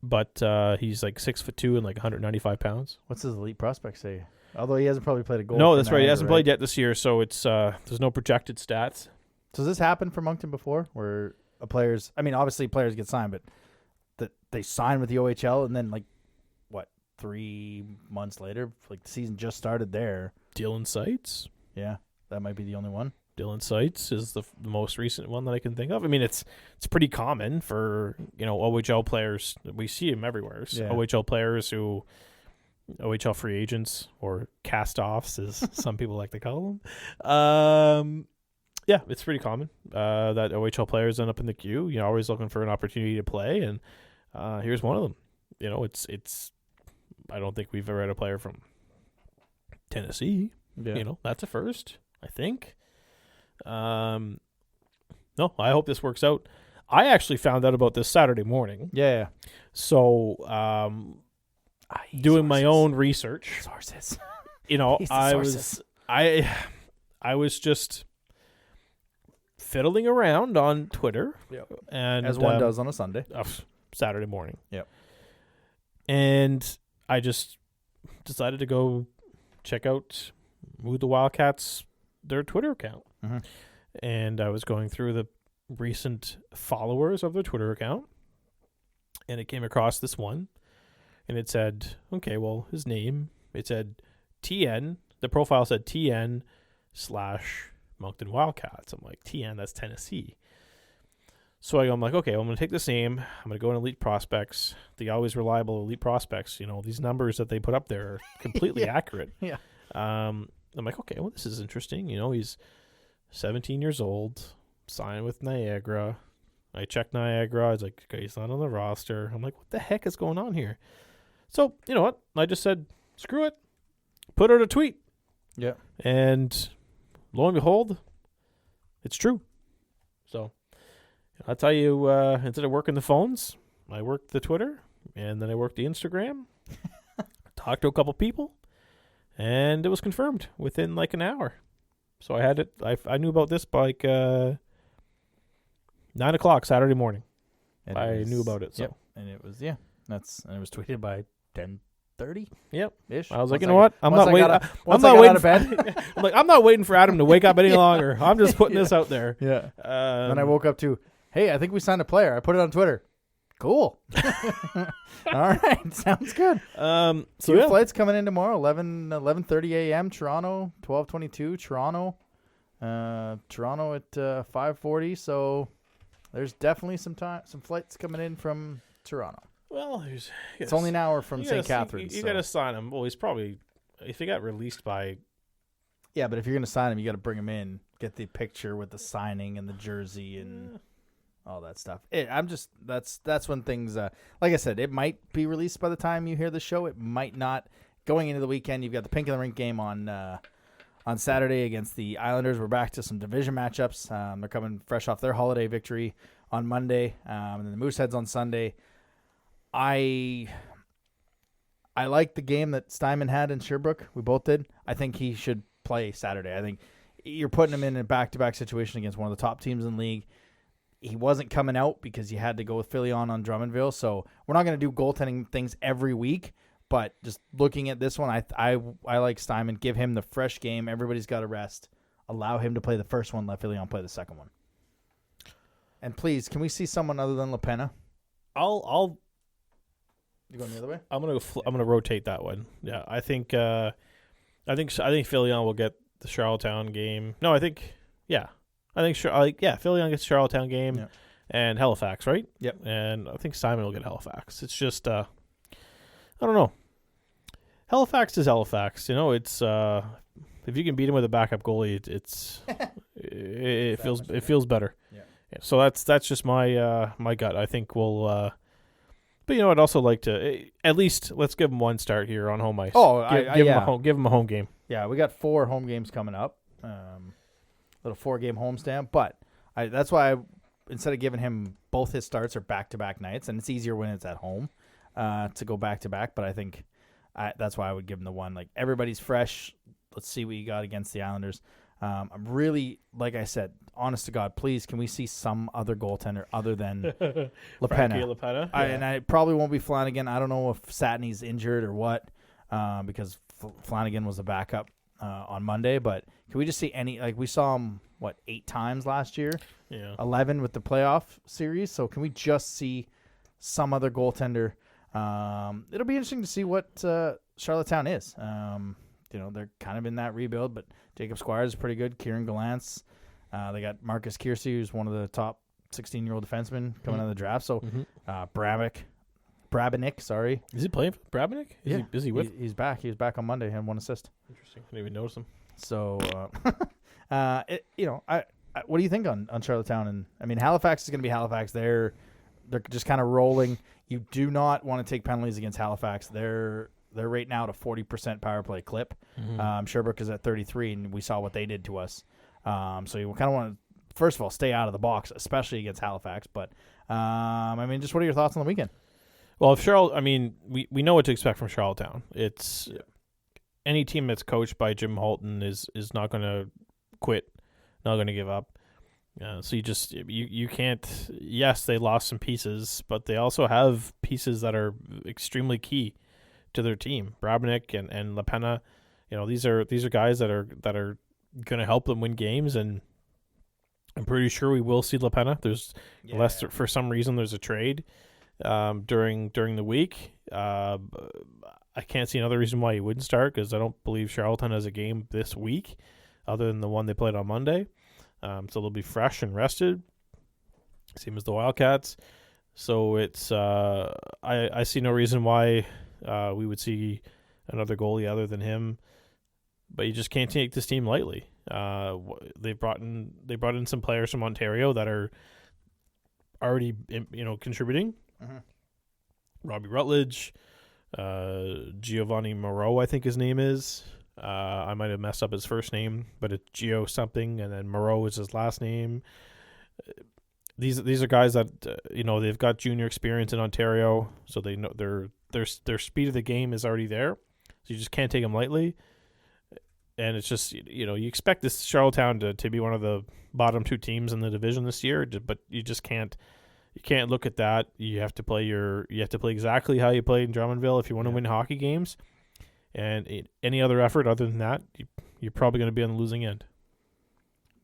but he's like 6'2" and like 195 pounds. What's his elite prospect say? Although he hasn't probably played a goal. No, that's right. He hasn't played yet this year, so it's there's no projected stats. So has this happened for Moncton before, where obviously players get signed, but that they sign with the OHL and then 3 months later, the season just started there. Dylan Seitz. Yeah, that might be the only one. Dylan Seitz is the most recent one that I can think of. I mean, it's pretty common for OHL players. We see them everywhere. So OHL players OHL free agents or cast-offs, as some people like to call them. Yeah, it's pretty common that OHL players end up in the queue. Always looking for an opportunity to play, and here's one of them. It's. I don't think we've ever had a player from Tennessee. Yeah. That's a first, I think. No, I hope this works out. I actually found out about this Saturday morning. Yeah. So, doing my own research. Sources. I was just fiddling around on Twitter. Yep. And as one does on a Sunday. Saturday morning. Yep. And I just decided to go check out who the Wildcats, their Twitter account. Mm-hmm. And I was going through the recent followers of their Twitter account, and it came across this one, and it said, okay, well, his name, it said TN, the profile said TN/Moncton Wildcats. I'm like, TN, that's Tennessee. So I'm like, okay, I'm going to take this name. I'm going to go in Elite Prospects, the always reliable Elite Prospects. These numbers that they put up there are completely accurate. Yeah. I'm like, okay, well, this is interesting. He's 17 years old, signed with Niagara. I checked Niagara. I was like, okay, he's not on the roster. I'm like, what the heck is going on here? So, you know what? I just said, screw it. Put out a tweet. Yeah. And lo and behold, it's true. So I'll tell you, instead of working the phones, I worked the Twitter, and then I worked the Instagram, talked to a couple people, and it was confirmed within an hour. So I had it. I knew about this by like 9 o'clock Saturday morning. And I knew about it. So. Yep. And it was and it was tweeted by 10:30. Yep. Ish. I was like, you know what? I'm not waiting. I'm not waiting for bed. I'm like, I'm not waiting for Adam to wake up any longer. I'm just putting this out there. Yeah. Then I woke up to, hey, I think we signed a player. I put it on Twitter. Cool. All right. Sounds good. So flights coming in tomorrow, 11:30 a.m. Toronto, 12:22 Toronto. Toronto at 5:40. So there's definitely some flights coming in from Toronto. Well, it's only an hour from St. Catharines. You got to sign him. Well, he's probably, if he got released by. Yeah, but if you're going to sign him, you got to bring him in, get the picture with the signing and the jersey and all that stuff. That's when things, like I said, it might be released by the time you hear the show. It might not. Going into the weekend, you've got the Pink and the Rink game on Saturday against the Islanders. We're back to some division matchups. They're coming fresh off their holiday victory on Monday, and then the Mooseheads on Sunday. I like the game that Steinman had in Sherbrooke. We both did. I think he should play Saturday. I think you're putting him in a back-to-back situation against one of the top teams in the league. He wasn't coming out because you had to go with Filion on Drummondville. So we're not going to do goaltending things every week. But just looking at this one, I like Steinman. Give him the fresh game. Everybody's got to rest. Allow him to play the first one. Let Filion play the second one. And please, can we see someone other than LaPena? I'll. You going the other way? I'm gonna rotate that one. Yeah, I think Filion will get the Charlottetown game. No, Filion gets the Charlottetown game and Halifax, right? Yep. And I think Simon will get Halifax. It's just I don't know. Halifax is Halifax. You know, it's if you can beat him with a backup goalie, it feels better. Yeah. So that's just my my gut. I think we'll. But you know, I'd also like to at least let's give him one start here on home ice. Oh, give him a home game. Yeah, we got 4 home games coming up. Little 4-game homestand, but that's why instead of giving him both his starts are back-to-back nights, and it's easier when it's at home to go back-to-back. But I think that's why I would give him the one. Like everybody's fresh. Let's see what you got against the Islanders. I'm really, like I said, honest to God, please, can we see some other goaltender other than LaPena? And I probably won't be Flanagan. I don't know if Satney's injured or what, because Flanagan was a backup on Monday. But can we just see we saw him, 8 times last year? Yeah. 11 with the playoff series. So can we just see some other goaltender? It'll be interesting to see what Charlottetown is. They're kind of in that rebuild, but Jacob Squires is pretty good. Kieran Gallant's. They got Marcus Kiersey, who's one of the top 16-year-old defensemen coming out of the draft. So Brabennick, sorry. Is he playing for Brabennick? Is he with? He's back. He was back on Monday and 1 assist. Interesting. I didn't even notice him. So, what do you think on Charlottetown? And I mean, Halifax is going to be Halifax. They're just kind of rolling. You do not want to take penalties against Halifax. They're right now at a 40% power play clip. Sherbrooke is at 33, and we saw what they did to us. So you kind of want to, first of all, stay out of the box, especially against Halifax. But, just what are your thoughts on the weekend? Well, if we know what to expect from Charlottetown. It's any team that's coached by Jim Halton is not going to quit, not going to give up. So you can't. Yes, they lost some pieces, but they also have pieces that are extremely key to their team. Brabennick and LaPena, these are guys that are going to help them win games, and I'm pretty sure we will see LaPena. For some reason there's a trade during the week. I can't see another reason why he wouldn't start, because I don't believe Charlottetown has a game this week other than the one they played on Monday. So they'll be fresh and rested, same as the Wildcats. So it's I see no reason why we would see another goalie other than him. But you just can't take this team lightly. They brought in some players from Ontario that are already contributing. Mm-hmm. Robbie Rutledge, Giovanni Moreau, I think his name is. I might have messed up his first name, but it's Gio something, and then Moreau is his last name. These are guys that they've got junior experience in Ontario, so they know their speed of the game is already there. So you just can't take them lightly. And it's just, you expect this Charlottetown to be one of the bottom 2 teams in the division this year, but you just can't. You can't look at that. You have to play exactly how you played in Drummondville if you want to win hockey games. And any other effort other than that, you're probably going to be on the losing end.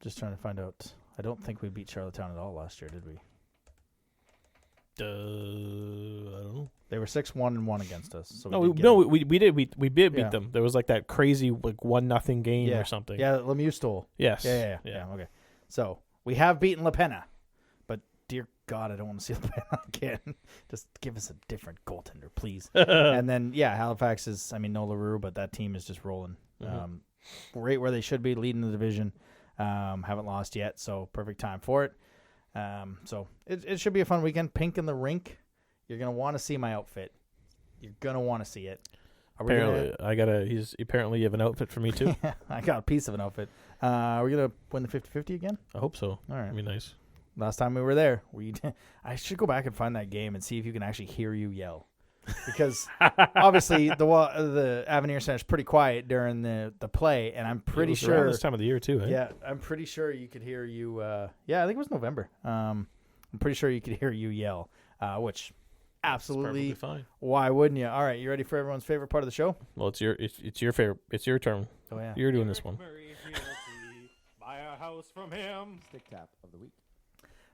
Just trying to find out. I don't think we beat Charlottetown at all last year, did we? I don't know. They were 6-1-1 against us. So we did beat them. There was like that crazy 1-0 game or something. Yeah, Lemieux stole. Yes. Yeah. Okay. So we have beaten La Pena, but dear God, I don't want to see La Pena again. Just give us a different goaltender, please. And then Halifax is, no LaRue, but that team is just rolling. Right where they should be, leading the division. Haven't lost yet, so perfect time for it. So it should be a fun weekend. Pink in the rink. You're gonna want to see my outfit. You're gonna want to see it. Apparently you have an outfit for me too. I got a piece of an outfit. Are we gonna win the 50-50 again? I hope so. All right, that'd be nice. Last time we were there, I should go back and find that game and see if you can actually hear you yell. Because obviously the Avenir Center is pretty quiet during the play, and I'm pretty sure around this time of the year too. Yeah, I'm pretty sure you could hear you. I think it was November. I'm pretty sure you could hear you yell, which absolutely fine. Why wouldn't you? All right, you ready for everyone's favorite part of the show? Well, it's your favorite. It's your turn. Oh yeah, you're doing this one. Buy a house from him. Stick tap of the week.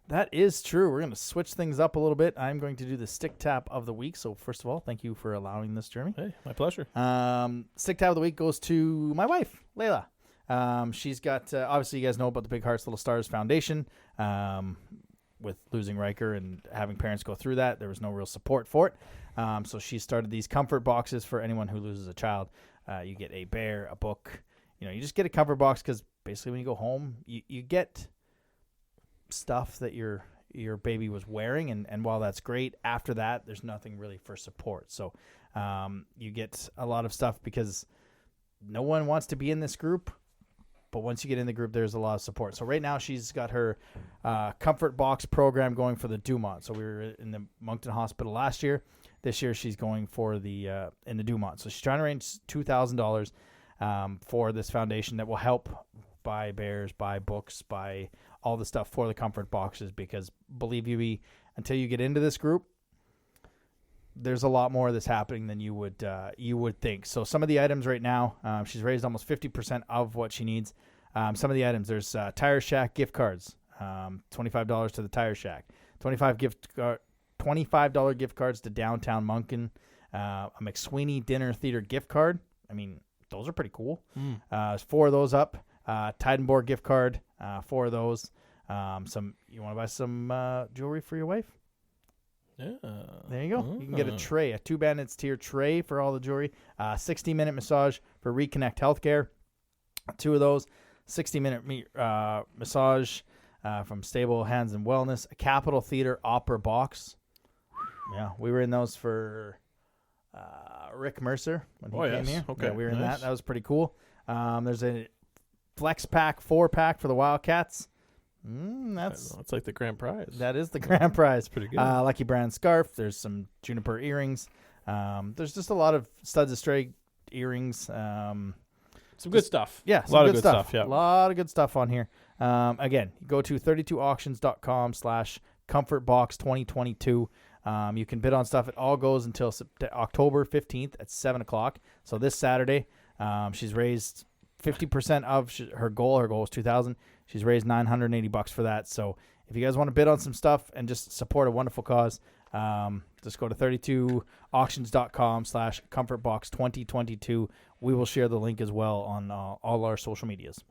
That is true. We're going to switch things up a little bit. I'm going to do the stick tap of the week. So first of all, thank you for allowing this, Jeremy. Hey, my pleasure. Stick tap of the week goes to my wife, Layla. She's got, obviously you guys know about the Big Hearts Little Stars Foundation. With losing Riker and having parents go through that, there was no real support for it. So she started these comfort boxes for anyone who loses a child. You get a bear, a book. You just get a comfort box because basically when you go home, you get stuff that your baby was wearing, and while that's great, after that there's nothing really for support. So you get a lot of stuff because no one wants to be in this group, but once you get in the group there's a lot of support. So right now she's got her comfort box program going for the Dumont. So we were in the Moncton Hospital last year. This year she's going for the in the Dumont. So she's trying to raise $2,000 for this foundation that will help buy bears, buy books, buy all the stuff for the comfort boxes, because believe you me, until you get into this group, there's a lot more of this happening than you would think. So some of the items right now, she's raised almost 50% of what she needs. Some of the items, there's Tire Shack gift cards, $25 to the Tire Shack, $25 gift cards to downtown Moncton, a McSweeney Dinner Theater gift card. Those are pretty cool. 4 of those up. Tidenborg gift card, 4 of those. You want to buy some jewelry for your wife? Yeah. There you go. You can get a tray, a 2 bandits tier tray for all the jewelry. 60-minute massage for Reconnect Healthcare. 2 of those. 60-minute massage from Stable Hands and Wellness. A Capitol Theater opera box. Yeah, we were in those for Rick Mercer when he came here. Okay, yeah, we were in that. That was pretty cool. There's a Flex Pack 4-pack for the Wildcats. That's like the grand prize. That is the grand prize. Pretty good. Lucky Brand scarf. There's some juniper earrings. There's just a lot of studs of stray earrings. Some good stuff. Yeah, a lot of good stuff. Yeah, a lot of good stuff on here. Again, go to 32auctions.com/comfortbox2022. You can bid on stuff. It all goes until October 15th at 7 o'clock. So this Saturday, she's raised 50% of her goal. Her goal was $2,000. She's raised $980 for that. So if you guys want to bid on some stuff and just support a wonderful cause, just go to 32auctions.com/comfortbox2022. We will share the link as well on all our social medias.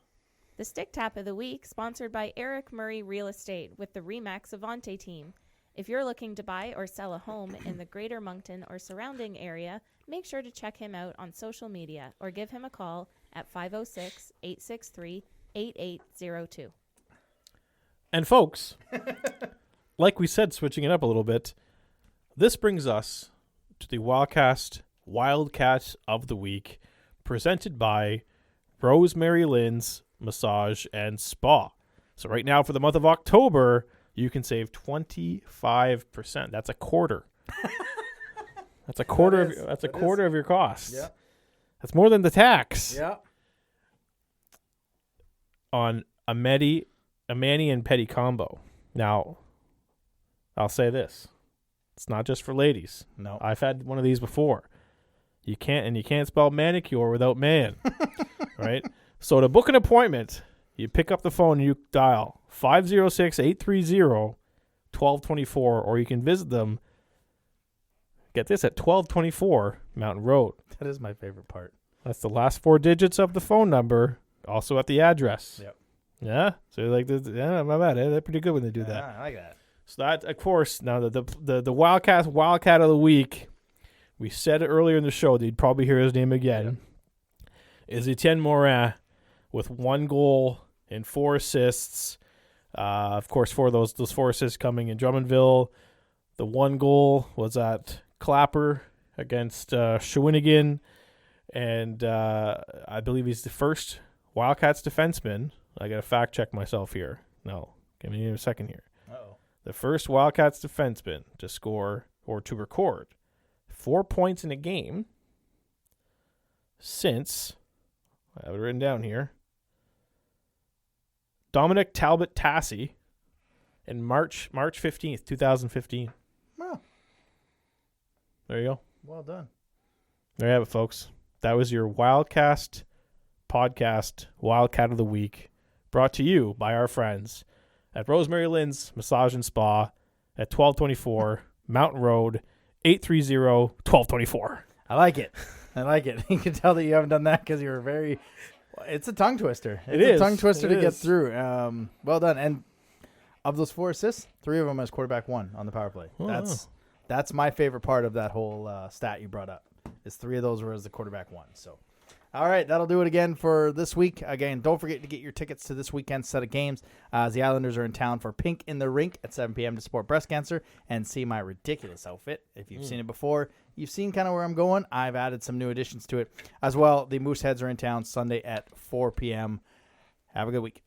The Stick Tap of the Week, sponsored by Eric Murray Real Estate with the Remax Avante team. If you're looking to buy or sell a home in the greater Moncton or surrounding area, make sure to check him out on social media or give him a call at 506-863-8802. And folks, like we said, switching it up a little bit, this brings us to the Wildcat of the Week, presented by Rosemary Lynn's Massage and Spa. So right now for the month of October, you can save 25%. That's a quarter. That's a quarter of your cost. Yeah. That's more than the tax. Yeah. on a Manny and Petty combo. Now, I'll say this. It's not just for ladies. No. I've had one of these before. You can't spell manicure without man. Right? So to book an appointment, you pick up the phone and you dial 506-830-1224, or you can visit them, get this, at 1224 Mountain Road. That is my favorite part. That's the last 4 digits of the phone number, also at the address. Yep. Yeah? So you're like, yeah, not bad. They're pretty good when they do that. I like that. So that, of course, now the Wildcat of the Week, we said it earlier in the show that you'd probably hear his name again, is Etienne Morin with 1 goal and 4 assists. Of course, 4 of those 4 assists coming in Drummondville. The 1 goal was at Clapper against Shawinigan, and I believe he's the first Wildcats defenseman. I got to fact check myself here. No, give me a second here. Uh-oh. The first Wildcats defenseman to score or to record 4 points in a game since, I have it written down here, Dominic Talbot-Tassi in March 15th, 2015. Well, there you go. well done. There you have it, folks. That was your Wildcast podcast, Wildcat of the Week, brought to you by our friends at Rosemary Lynn's Massage and Spa at 1224 Mountain Road, 830-1224. I like it. I like it. You can tell that you haven't done that because you were very... It's a tongue twister. It's a tongue twister to get is. through. Well done. And of those 4 assists, 3 of them as quarterback 1 on the power play. Oh. That's my favorite part of that whole stat you brought up. Is 3 of those were as the quarterback 1. So, all right, that'll do it again for this week. Again, don't forget to get your tickets to this weekend's set of games as the Islanders are in town for Pink in the Rink at 7 p.m. to support breast cancer and see my ridiculous outfit. If you've seen it before, you've seen kind of where I'm going. I've added some new additions to it as well. The Mooseheads are in town Sunday at 4 p.m. Have a good week.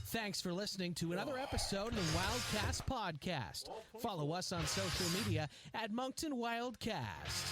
Thanks for listening to another episode of the Wildcast Podcast. Follow us on social media at Moncton Wildcast.